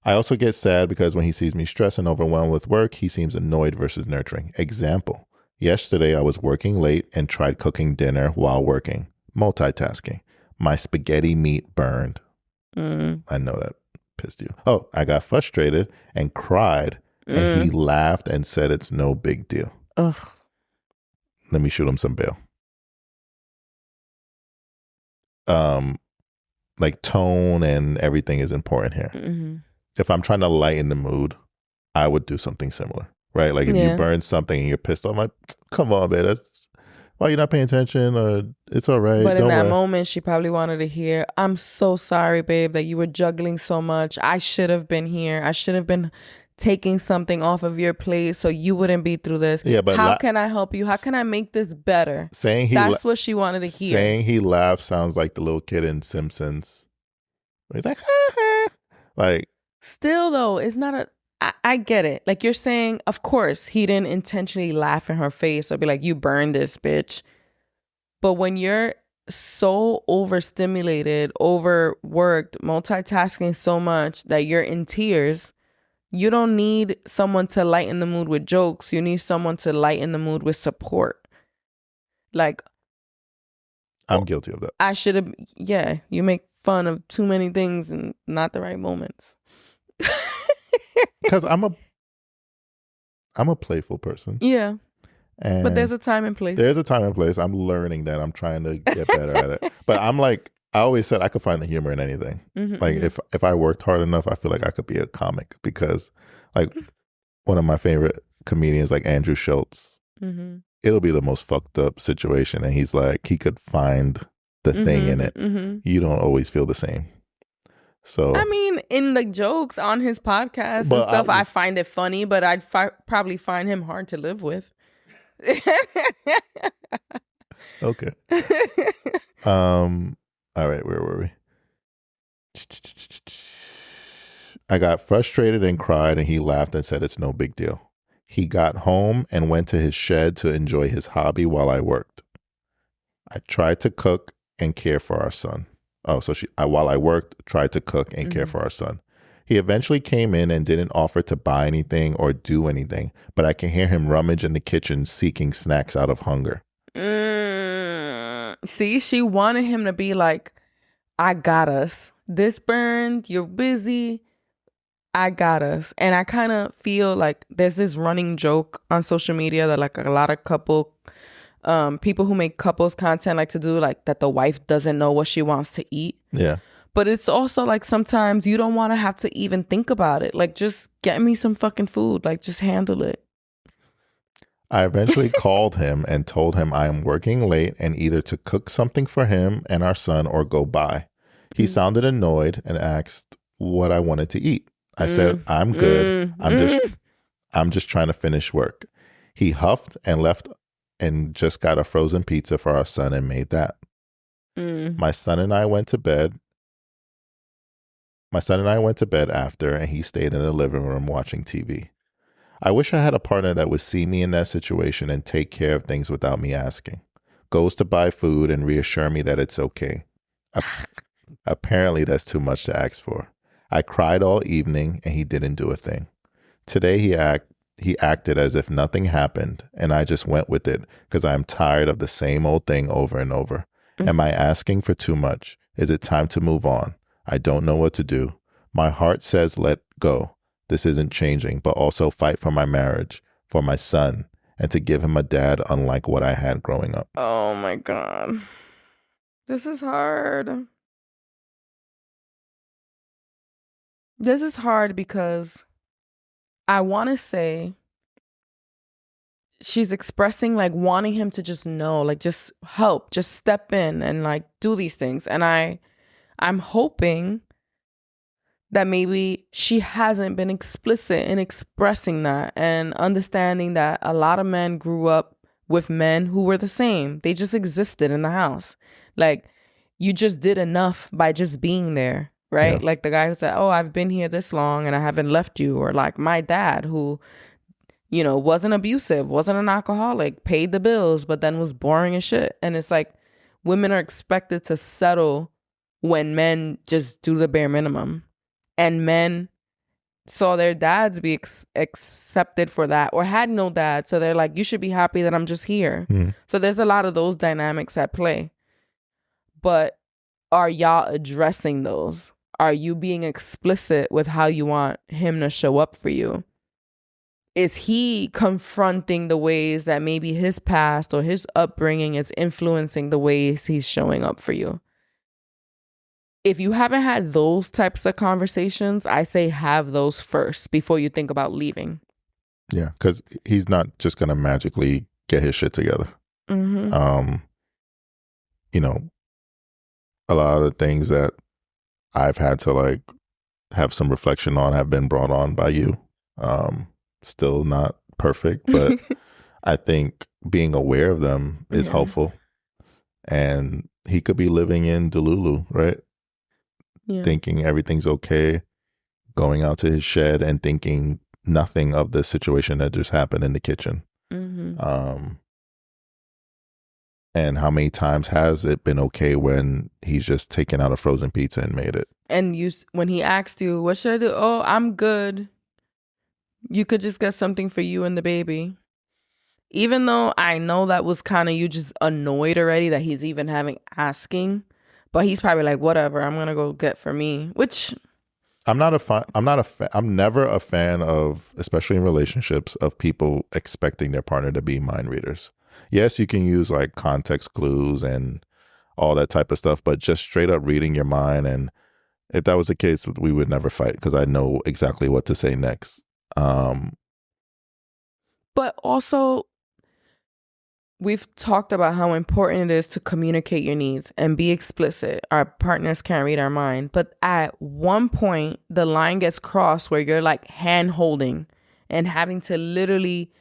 I also get sad because when he sees me stressed and overwhelmed with work, he seems annoyed versus nurturing. Example. Yesterday, I was working late and tried cooking dinner while working. Multitasking. My spaghetti meat burned. I know that pissed you. Oh, I got frustrated and cried, and he laughed and said it's no big deal. Ugh. Let me shoot him some bail. Like tone and everything is important here. Mm-hmm. If I'm trying to lighten the mood, I would do something similar, right? Like if you burn something and you're pissed off, I'm like, come on, man, why are you not paying attention? Or it's all right. But in that moment, she probably wanted to hear, I'm so sorry, babe, that you were juggling so much. I should have been here. I should have been taking something off of your plate so you wouldn't be through this. Yeah, but how can I help you? How can I make this better? That's what she wanted to hear. Saying he laughed sounds like the little kid in Simpsons. He's like, ha, ha. Like, still though, it's not a... I get it. Like you're saying, of course, he didn't intentionally laugh in her face or be like, you burned this, bitch. But when you're so overstimulated, overworked, multitasking so much that you're in tears, you don't need someone to lighten the mood with jokes. You need someone to lighten the mood with support. Like, I'm guilty of that. I should have, you make fun of too many things and not the right moments. Because I'm a playful person. Yeah. But there's a time and place. There's a time and place. I'm learning that. I'm trying to get better at it. But I'm like, I always said I could find the humor in anything. Mm-hmm, like if I worked hard enough, I feel like I could be a comic, because like one of my favorite comedians, like Andrew Schultz, it'll be the most fucked up situation. And he's like, he could find the thing in it, you don't always feel the same. So I mean, in the jokes on his podcast and stuff, I find it funny, but I'd probably find him hard to live with. Okay. All right, where were we? I got frustrated and cried, and he laughed and said it's no big deal. He got home and went to his shed to enjoy his hobby while I worked. I tried to cook and care for our son. Oh, so while I worked, tried to cook and care for our son. He eventually came in and didn't offer to buy anything or do anything, but I can hear him rummage in the kitchen seeking snacks out of hunger. See, she wanted him to be like, I got us. This burned, you're busy, I got us. And I kind of feel like there's this running joke on social media that like a lot of people who make couples content like to do, like that the wife doesn't know what she wants to eat. Yeah. But it's also like sometimes you don't want to have to even think about it. Like, just get me some fucking food. Like, just handle it. I eventually called him and told him I am working late and either to cook something for him and our son or go buy. He sounded annoyed and asked what I wanted to eat. I said, I'm good. I'm just trying to finish work. He huffed and left and just got a frozen pizza for our son and made that. My son and I went to bed. After, and he stayed in the living room watching TV. I wish I had a partner that would see me in that situation and take care of things without me asking. Goes to buy food and reassure me that it's okay. Apparently, that's too much to ask for. I cried all evening and he didn't do a thing. Today, he acted as if nothing happened, and I just went with it because I'm tired of the same old thing over and over. Am I asking for too much? Is it time to move on? I don't know what to do. My heart says let go. This isn't changing, but also fight for my marriage, for my son, and to give him a dad unlike what I had growing up. Oh my God. This is hard. This is hard because I want to say she's expressing like wanting him to just know, like just help, just step in and like do these things. And I'm hoping that maybe she hasn't been explicit in expressing that and understanding that a lot of men grew up with men who were the same. They just existed in the house. Like, you just did enough by just being there, right? Yeah. Like the guy who said, oh, I've been here this long and I haven't left you. Or like my dad who, you know, wasn't abusive, wasn't an alcoholic, paid the bills, but then was boring as shit. And it's like women are expected to settle when men just do the bare minimum. And men saw their dads be accepted for that or had no dad. So they're like, you should be happy that I'm just here. So there's a lot of those dynamics at play. But are y'all addressing those? Are you being explicit with how you want him to show up for you? Is he confronting the ways that maybe his past or his upbringing is influencing the ways he's showing up for you? If you haven't had those types of conversations, I say have those first before you think about leaving. Yeah, because he's not just going to magically get his shit together. You know, a lot of the things that I've had to like have some reflection on have been brought on by you. Still not perfect, but I think being aware of them is helpful. And he could be living in Delulu, right? Yeah. Thinking everything's okay, going out to his shed and thinking nothing of the situation that just happened in the kitchen. And how many times has it been okay when he's just taken out a frozen pizza and made it? And when he asked you, what should I do? Oh, I'm good. You could just get something for you and the baby. Even though I know that was kind of you just annoyed already that he's even asking. But he's probably like, whatever, I'm going to go get for me, which I'm never a fan of, especially in relationships, of people expecting their partner to be mind readers. Yes, you can use like context clues and all that type of stuff, but just straight up reading your mind. And if that was the case, we would never fight because I know exactly what to say next. But also, we've talked about how important it is to communicate your needs and be explicit. Our partners can't read our mind. But at one point, the line gets crossed where you're like hand holding and having to literally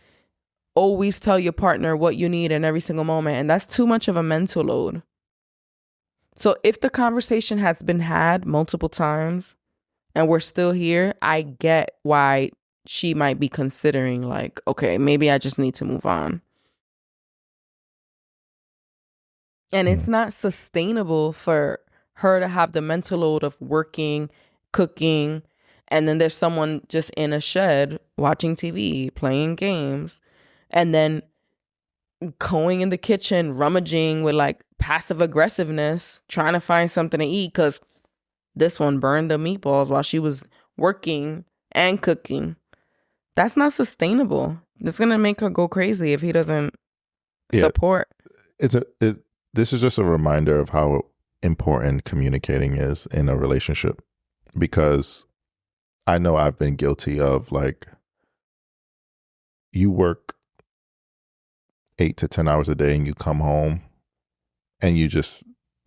always tell your partner what you need in every single moment. And that's too much of a mental load. So if the conversation has been had multiple times and we're still here, I get why she might be considering like, okay, maybe I just need to move on. And it's not sustainable for her to have the mental load of working, cooking, and then there's someone just in a shed watching TV, playing games, and then going in the kitchen, rummaging with like passive aggressiveness, trying to find something to eat because this one burned the meatballs while she was working and cooking. That's not sustainable. It's going to make her go crazy if he doesn't support. This is just a reminder of how important communicating is in a relationship, because I know I've been guilty of like, you work 8 to 10 hours a day and you come home and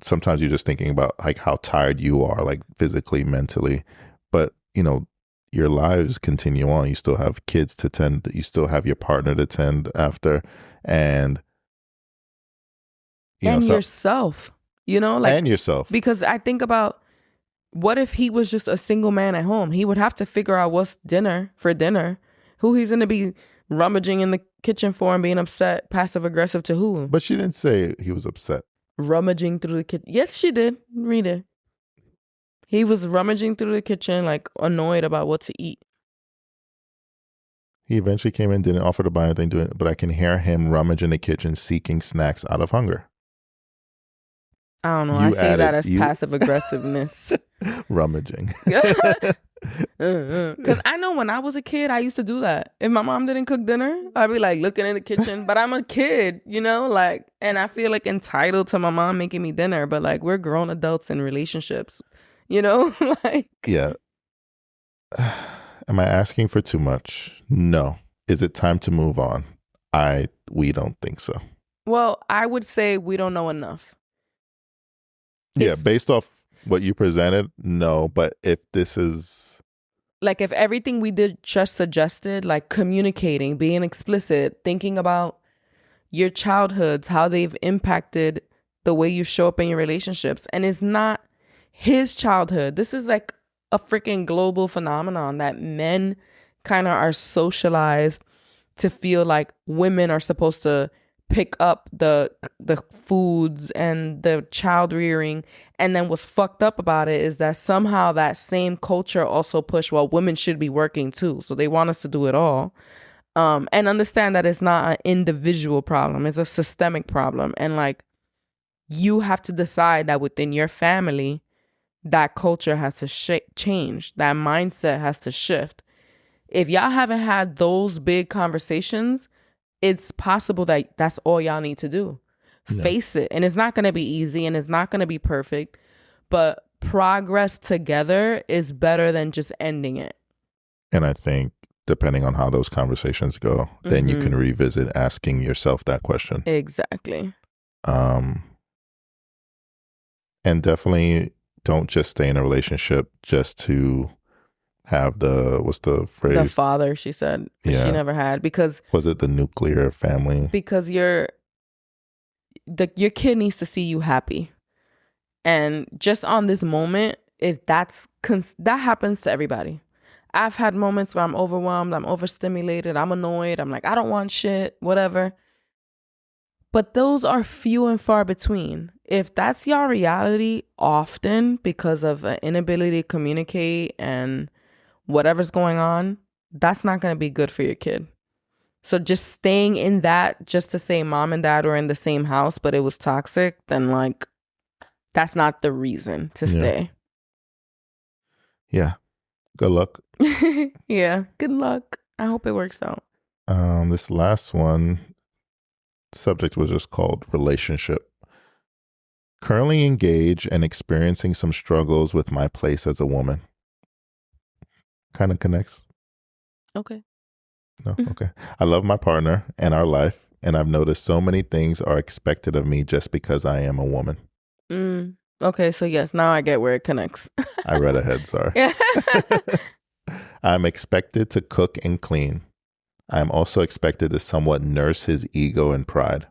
sometimes you're just thinking about like how tired you are, like physically, mentally, but you know, your lives continue on. You still have kids to tend, you still have your partner to tend after, and yourself, like, and yourself. Because I think about, what if he was just a single man at home? He would have to figure out what's for dinner, who he's going to be rummaging in the kitchen for and being upset, passive aggressive to who. But she didn't say he was upset. Rummaging through the kitchen. Yes, she did. Read it. He was rummaging through the kitchen, like annoyed about what to eat. He eventually came in, didn't offer to buy anything, but I can hear him rummage in the kitchen, seeking snacks out of hunger. I don't know. I see that as passive aggressiveness. Rummaging. Because I know when I was a kid, I used to do that. If my mom didn't cook dinner, I'd be like looking in the kitchen. But I'm a kid, like, and I feel like entitled to my mom making me dinner. But like, we're grown adults in relationships, like. Yeah. Am I asking for too much? No. Is it time to move on? We don't think so. Well, I would say we don't know enough. Yeah, based off what you presented, no. But if this is like, if everything we did just suggested, like communicating, being explicit, thinking about your childhoods, how they've impacted the way you show up in your relationships, and it's not his childhood. This is like a freaking global phenomenon that men kind of are socialized to feel like women are supposed to pick up the foods and the child rearing. And then what's fucked up about it is that somehow that same culture also pushed, well, women should be working too. So they want us to do it all. And understand that it's not an individual problem. It's a systemic problem. And like, you have to decide that within your family, that culture has to change. That mindset has to shift. If y'all haven't had those big conversations, it's possible that that's all y'all need to do. Yeah. Face it. And it's not going to be easy and it's not going to be perfect, but progress together is better than just ending it. And I think depending on how those conversations go, then you can revisit asking yourself that question. Exactly. And definitely don't just stay in a relationship just to have what's the phrase? The father, she said, she never had, because was it the nuclear family? Because your kid needs to see you happy, and just on this moment, if that happens to everybody. I've had moments where I'm overwhelmed, I'm overstimulated, I'm annoyed, I'm like, I don't want shit, whatever. But those are few and far between. If that's your reality often because of an inability to communicate and whatever's going on, that's not going to be good for your kid. So just staying in that just to say mom and dad were in the same house, but it was toxic, then like, that's not the reason to stay. Yeah. Good luck. Yeah. Good luck. I hope it works out. This last one, subject was just called relationship. Currently engaged and experiencing some struggles with my place as a woman. Kind of connects. Okay. No? Okay. I love my partner and our life, and I've noticed so many things are expected of me just because I am a woman. Okay, so yes, now I get where it connects. I read ahead, sorry. I'm expected to cook and clean. I am also expected to somewhat nurse his ego and pride.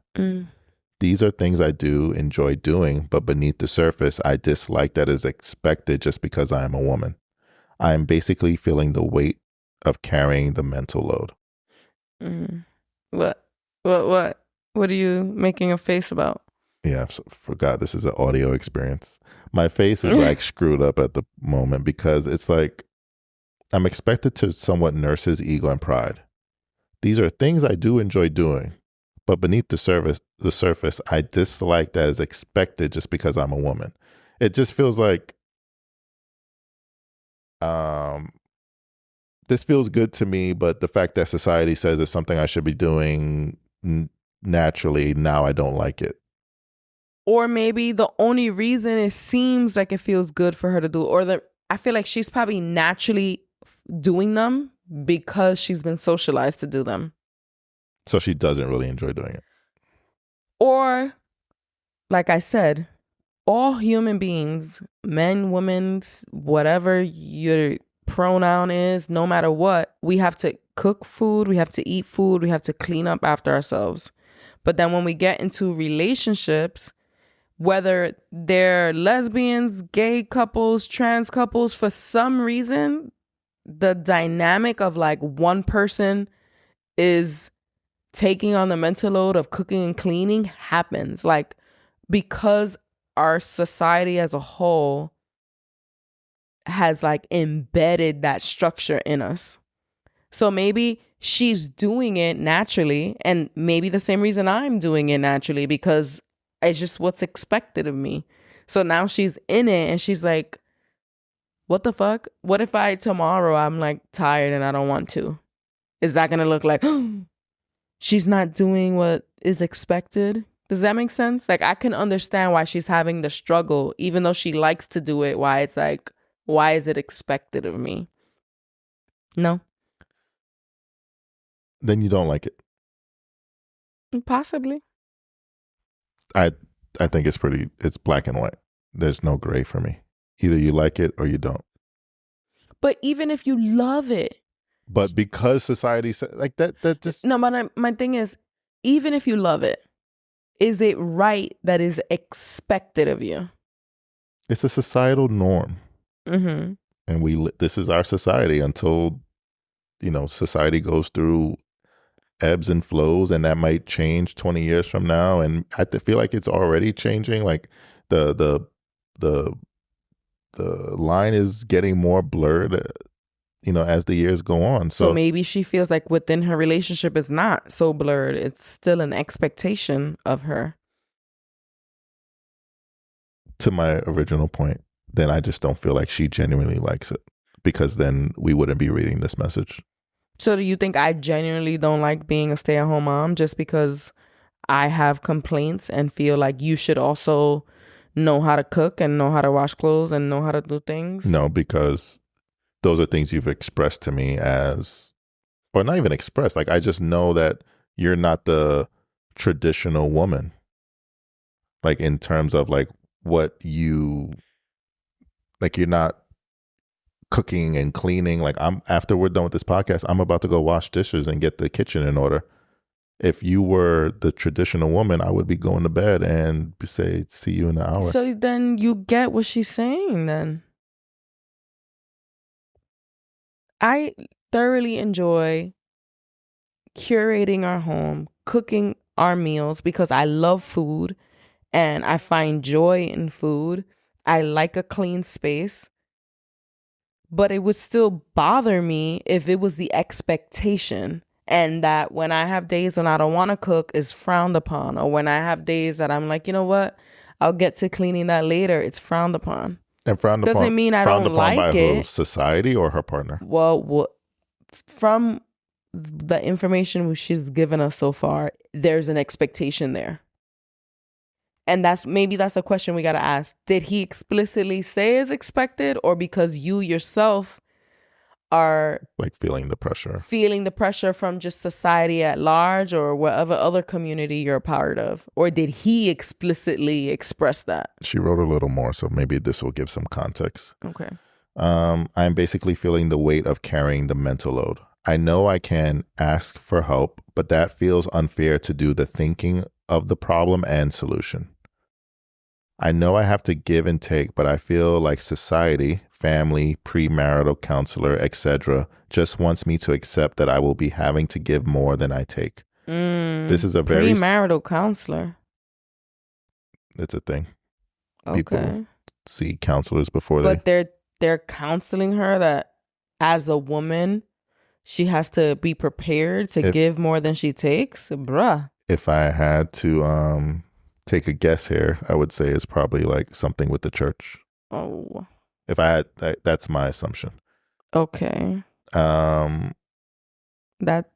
These are things I do enjoy doing, but beneath the surface, I dislike that is expected just because I am a woman. I am basically feeling the weight of carrying the mental load. What are you making a face about? Yeah, I forgot this is an audio experience. My face is like screwed up at the moment because it's like I'm expected to somewhat nurse his ego and pride. These are things I do enjoy doing, but beneath the surface, I dislike that is expected just because I'm a woman. It just feels like this feels good to me, but the fact that society says it's something I should be doing naturally, now I don't like it. Or maybe the only reason it seems like it feels good for her to do, I feel like she's probably naturally doing them because she's been socialized to do them. So she doesn't really enjoy doing it. Or, like I said, all human beings, men, women, whatever your pronoun is, no matter what, we have to cook food, we have to eat food, we have to clean up after ourselves. But then when we get into relationships, whether they're lesbians, gay couples, trans couples, for some reason, the dynamic of like one person is taking on the mental load of cooking and cleaning happens. Like, because our society as a whole has like embedded that structure in us. So maybe she's doing it naturally, and maybe the same reason I'm doing it naturally, because it's just what's expected of me. So now she's in it and she's like, what the fuck? What if tomorrow I'm like tired and I don't want to? Is that going to look like she's not doing what is expected? Does that make sense? Like, I can understand why she's having the struggle, even though she likes to do it, why it's like, why is it expected of me? No. Then you don't like it. Possibly. I think it's black and white. There's no gray for me. Either you like it or you don't. But even if you love it. But because society said like that just. No, but my thing is, even if you love it, is it right that is expected of you? It's a societal norm. Mm-hmm. And this is our society until, society goes through ebbs and flows, and that might change 20 years from now. And I feel like it's already changing. Like the line is getting more blurred, as the years go on. So maybe she feels like within her relationship is not so blurred. It's still an expectation of her. To my original point, then I just don't feel like she genuinely likes it, because then we wouldn't be reading this message. So do you think I genuinely don't like being a stay-at-home mom just because I have complaints and feel like you should also know how to cook and know how to wash clothes and know how to do things? No, because those are things you've expressed to me as, or not even expressed. Like, I just know that you're not the traditional woman. Like, in terms of like what you're not cooking and cleaning. Like, after we're done with this podcast, I'm about to go wash dishes and get the kitchen in order. If you were the traditional woman, I would be going to bed and say, see you in an hour. So then you get what she's saying then. I thoroughly enjoy curating our home, cooking our meals, because I love food and I find joy in food. I like a clean space. But it would still bother me if it was the expectation, and that when I have days when I don't want to cook is frowned upon, or when I have days that I'm like, you know what, I'll get to cleaning that later, it's frowned upon. And frowned upon doesn't mean I don't like by it. Who, society or her partner? Well, from the information she's given us so far, there's an expectation there. And that's a question we got to ask. Did he explicitly say is expected, or because you yourself are Like feeling the pressure from just society at large, or whatever other community you're a part of? Or did he explicitly express that? She wrote a little more, so maybe this will give some context. Okay. I'm basically feeling the weight of carrying the mental load. I know I can ask for help, but that feels unfair to do the thinking of the problem and solution. I know I have to give and take, but I feel like society, family, premarital counselor, etc., just wants me to accept that I will be having to give more than I take. This is a very premarital counselor. It's a thing. Okay. People see counselors before but they're counseling her that as a woman, she has to be prepared to give more than she takes. Bruh. If I had to take a guess here, I would say it's probably like something with the church. Oh. If I had, that's my assumption. Okay. That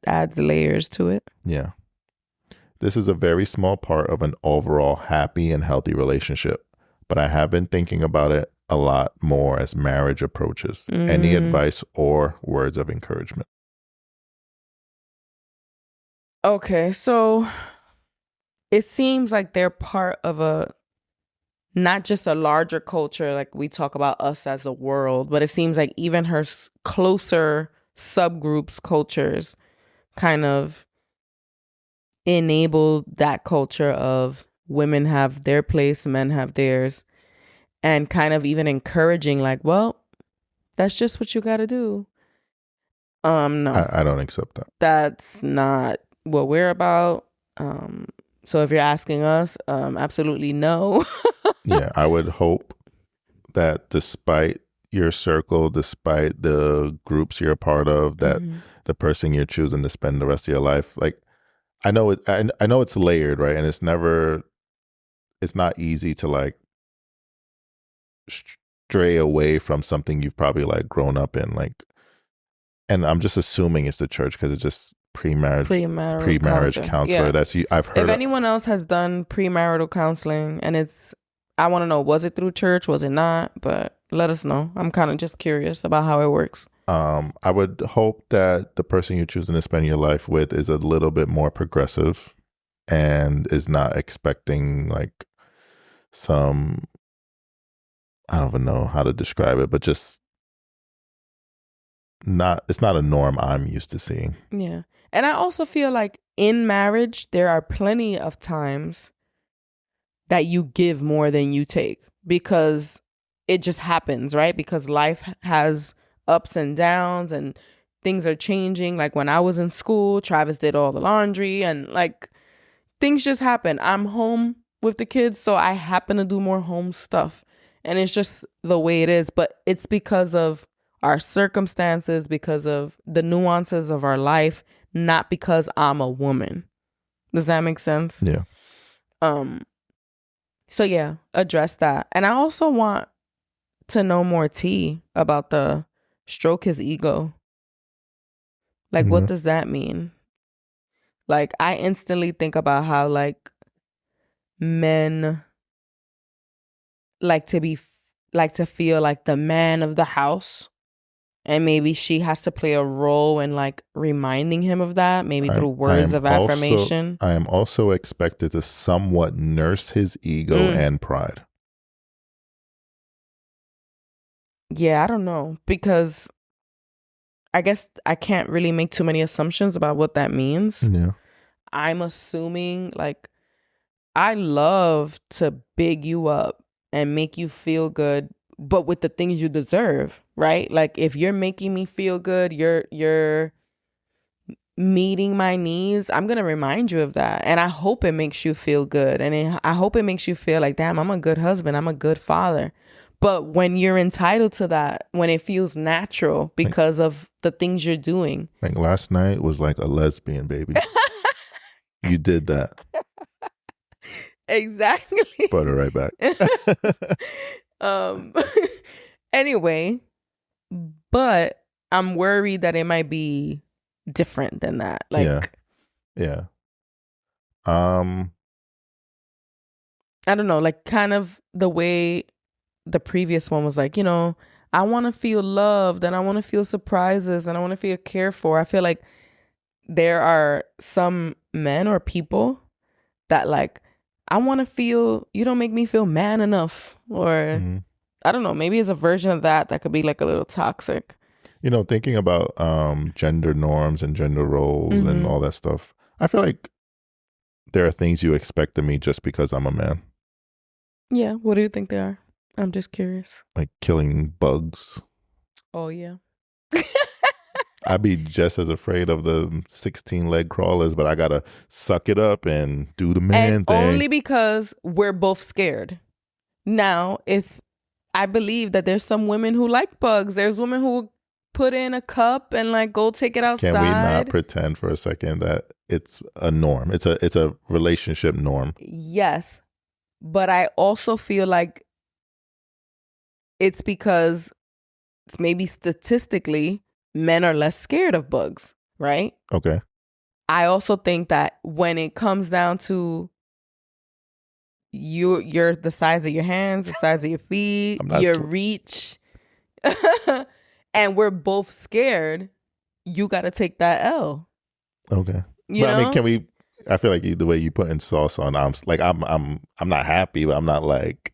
adds layers to it. Yeah. This is a very small part of an overall happy and healthy relationship, but I have been thinking about it a lot more as marriage approaches. Any advice or words of encouragement? Okay, so it seems like they're part of not just a larger culture, like we talk about us as a world, but it seems like even her closer subgroups, cultures kind of enable that culture of women have their place, men have theirs, and kind of even encouraging like, well, that's just what you got to do. No. I don't accept that. That's not what we're about. So if you're asking us, absolutely no. Yeah, I would hope that despite your circle, despite the groups you're a part of, that the person you're choosing to spend the rest of your life, like I know it's layered, right? And it's not easy to like stray away from something you've probably like grown up in, like, and I'm just assuming it's the church because it's just pre-marriage counselor. Yeah. That's I've heard. If anyone else has done premarital counseling, and I want to know, was it through church? Was it not? But let us know. I'm kind of just curious about how it works. I would hope that the person you're choosing to spend your life with is a little bit more progressive and is not expecting like some, I don't even know how to describe it, but just it's not a norm I'm used to seeing. Yeah. And I also feel like in marriage, there are plenty of times that you give more than you take because it just happens, right? Because life has ups and downs and things are changing. Like when I was in school, Travis did all the laundry and like things just happen. I'm home with the kids, so I happen to do more home stuff. And it's just the way it is. But it's because of our circumstances, because of the nuances of our life, not because I'm a woman. Does that make sense? Yeah. So yeah, address that. And I also want to know more tea about the stroke his ego. Like, what does that mean? Like, I instantly think about how like men like to feel like the man of the house. And maybe she has to play a role in like reminding him of that, maybe through words of affirmation. I am also expected to somewhat nurse his ego and pride. Yeah, I don't know, because I guess I can't really make too many assumptions about what that means. Yeah. I'm assuming like I love to big you up and make you feel good, but with the things you deserve, right? Like if you're making me feel good, you're meeting my needs, I'm going to remind you of that. And I hope it makes you feel good. And I hope it makes you feel like, damn, I'm a good husband. I'm a good father. But when you're entitled to that, when it feels natural because of the things you're doing. Like last night was like a lesbian, baby. You did that. Exactly. Brought it right back. Anyway, but I'm worried that it might be different than that. Like, yeah. I don't know, like kind of the way the previous one was like, you know, I want to feel loved and I want to feel surprises and I want to feel cared for. I feel like there are some men or people that like, I want to feel, you don't make me feel man enough. Or I don't know, maybe it's a version of that could be like a little toxic. You know, thinking about gender norms and gender roles and all that stuff, I feel like there are things you expect of me just because I'm a man. Yeah, what do you think they are? I'm just curious. Like killing bugs. Oh, yeah. I'd be just as afraid of the 16 leg crawlers, but I gotta suck it up and do the man thing. Only because we're both scared. Now, if I believe that there's some women who like bugs, there's women who put in a cup and like go take it outside. Can we not pretend for a second that it's a norm? It's a relationship norm. Yes, but I also feel like it's because maybe statistically men are less scared of bugs, right? Okay. I also think that when it comes down to you're the size of your hands, the size of your feet, your reach, and we're both scared, you got to take that L. Okay. You know? I mean, I feel like the way you put in sauce on, I'm not happy, but I'm not like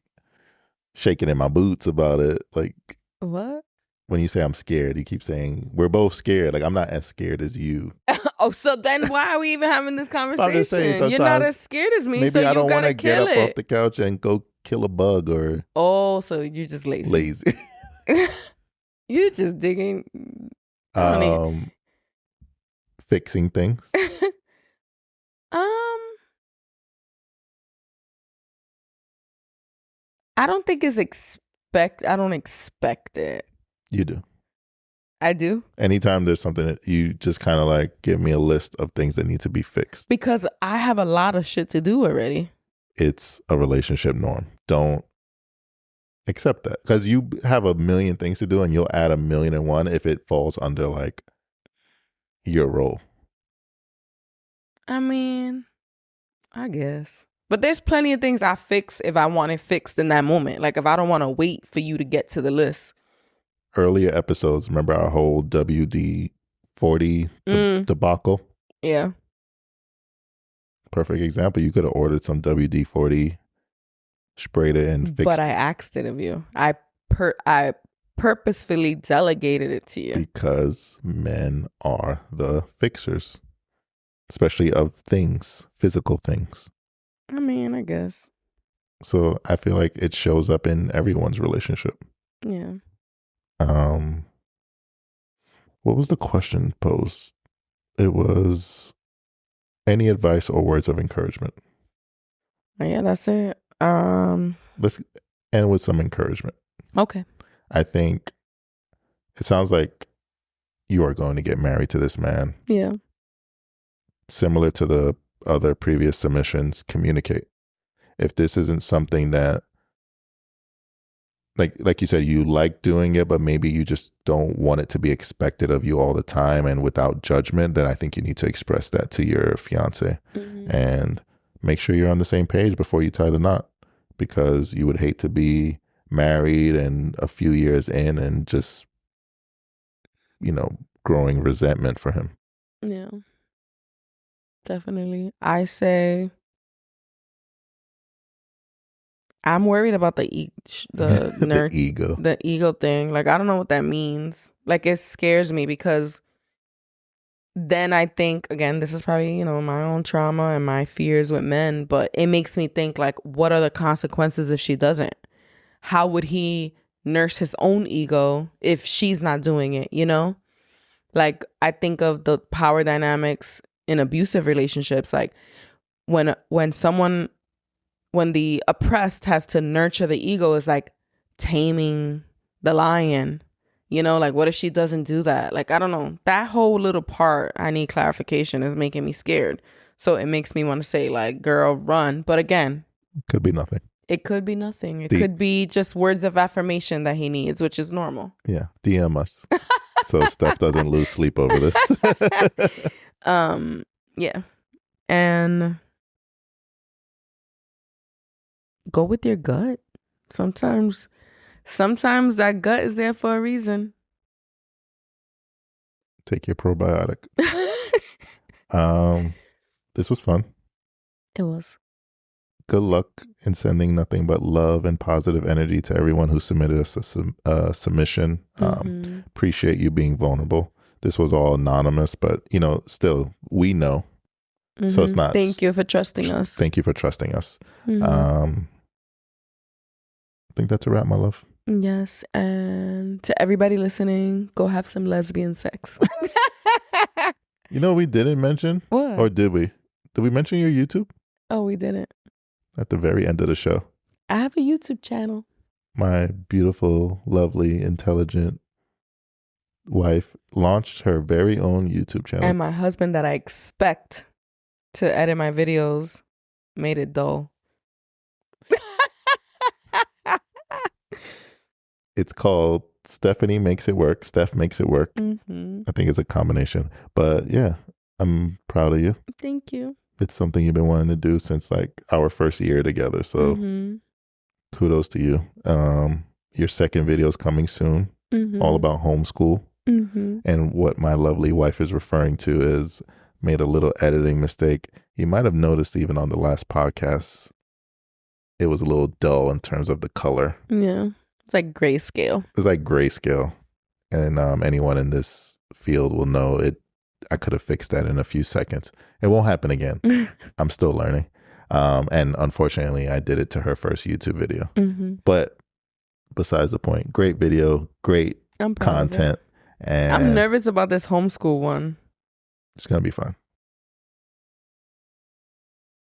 shaking in my boots about it. Like, what? When you say I'm scared, you keep saying we're both scared. Like, I'm not as scared as you. Oh, so then why are we even having this conversation? I'm just saying, you're not as scared as me, maybe so you I don't want to get up off the couch and go kill a bug or... Oh, so you're just lazy. Lazy. You're just digging... Fixing things. I don't think it's I don't expect it. You do. I do. Anytime there's something that you just kind of like give me a list of things that need to be fixed. Because I have a lot of shit to do already. It's a relationship norm. Don't accept that. Because you have a million things to do and you'll add 1,000,001 if it falls under like your role. I mean, I guess. But there's plenty of things I fix if I want it fixed in that moment. Like if I don't want to wait for you to get to the list. Earlier episodes, remember our whole WD-40 debacle? Yeah. Perfect example. You could have ordered some WD-40, sprayed it and fixed it. But I asked it of you. I purposefully delegated it to you. Because men are the fixers. Especially of things, physical things. I mean, I guess. So I feel like it shows up in everyone's relationship. Yeah. What was the question posed? It was any advice or words of encouragement. Yeah, that's it. Let's end with some encouragement. Okay. I think it sounds like you are going to get married to this man. Yeah. Similar to the other previous submissions, communicate. If this isn't something that, like you said, you like doing it, but maybe you just don't want it to be expected of you all the time and without judgment, then I think you need to express that to your fiance and make sure you're on the same page before you tie the knot, because you would hate to be married and a few years in and just, growing resentment for him. Yeah. Definitely. I say I'm worried about the the ego. The ego thing. Like, I don't know what that means. Like, it scares me because then I think, again, this is probably, my own trauma and my fears with men, but it makes me think, like, what are the consequences if she doesn't? How would he nurse his own ego if she's not doing it, Like, I think of the power dynamics in abusive relationships, like when the oppressed has to nurture the ego, is like taming the lion, like what if she doesn't do that? Like, I don't know, that whole little part I need clarification is making me scared. So it makes me want to say, like, girl, run. But again, could be nothing. It could be nothing. It could be just words of affirmation that he needs, which is normal. Yeah. DM us. So Steph doesn't lose sleep over this. Yeah. And go with your gut. Sometimes Sometimes that gut is there for a reason. Take your probiotic. This was fun. It was. Good luck in sending nothing but love and positive energy to everyone who submitted us a submission. Appreciate you being vulnerable. This was all anonymous, but still we know. So it's not. Thank you for trusting us. Thank you for trusting us. I think that's a wrap, my love. Yes, and to everybody listening, go have some lesbian sex. We didn't mention? What? Or did we? Did we mention your YouTube? Oh, we didn't. At the very end of the show. I have a YouTube channel. My beautiful, lovely, intelligent wife launched her very own YouTube channel. And my husband that I expect to edit my videos made it dull. It's called Stephanie Makes It Work. Steph Makes It Work. I think it's a combination. But yeah, I'm proud of you. Thank you. It's something you've been wanting to do since like our first year together. So kudos to you. Your second video is coming soon. All about homeschool. And what my lovely wife is referring to is made a little editing mistake. You might have noticed even on the last podcast, it was a little dull in terms of the color. Yeah. It's like grayscale. It's like grayscale. And anyone in this field will know it. I could have fixed that in a few seconds. It won't happen again. I'm still learning. And unfortunately, I did it to her first YouTube video. But besides the point, great video, great content. And I'm nervous about this homeschool one. It's going to be fun.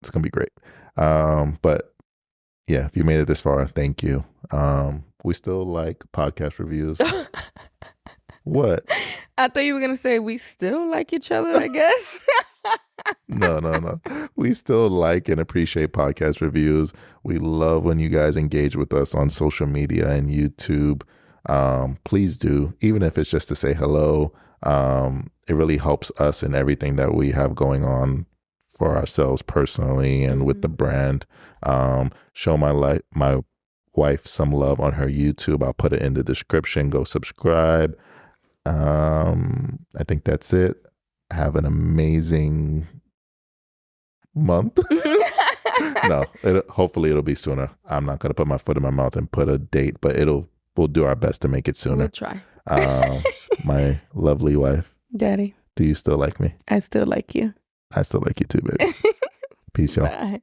It's going to be great. But yeah, if you made it this far, thank you. We still like podcast reviews. What? I thought you were going to say we still like each other, I guess. No. We still like and appreciate podcast reviews. We love when you guys engage with us on social media and YouTube. Please do, even if it's just to say hello. It really helps us in everything that we have going on for ourselves personally and with the brand. Show my wife some love on her YouTube. I'll put it in the description. Go subscribe. I think that's it. Have an amazing month. No, hopefully it'll be sooner. I'm not going to put my foot in my mouth and put a date, but we'll do our best to make it sooner. We'll try. My lovely wife. Daddy. Do you still like me? I still like you. I still like you too, baby. Peace, y'all. Bye.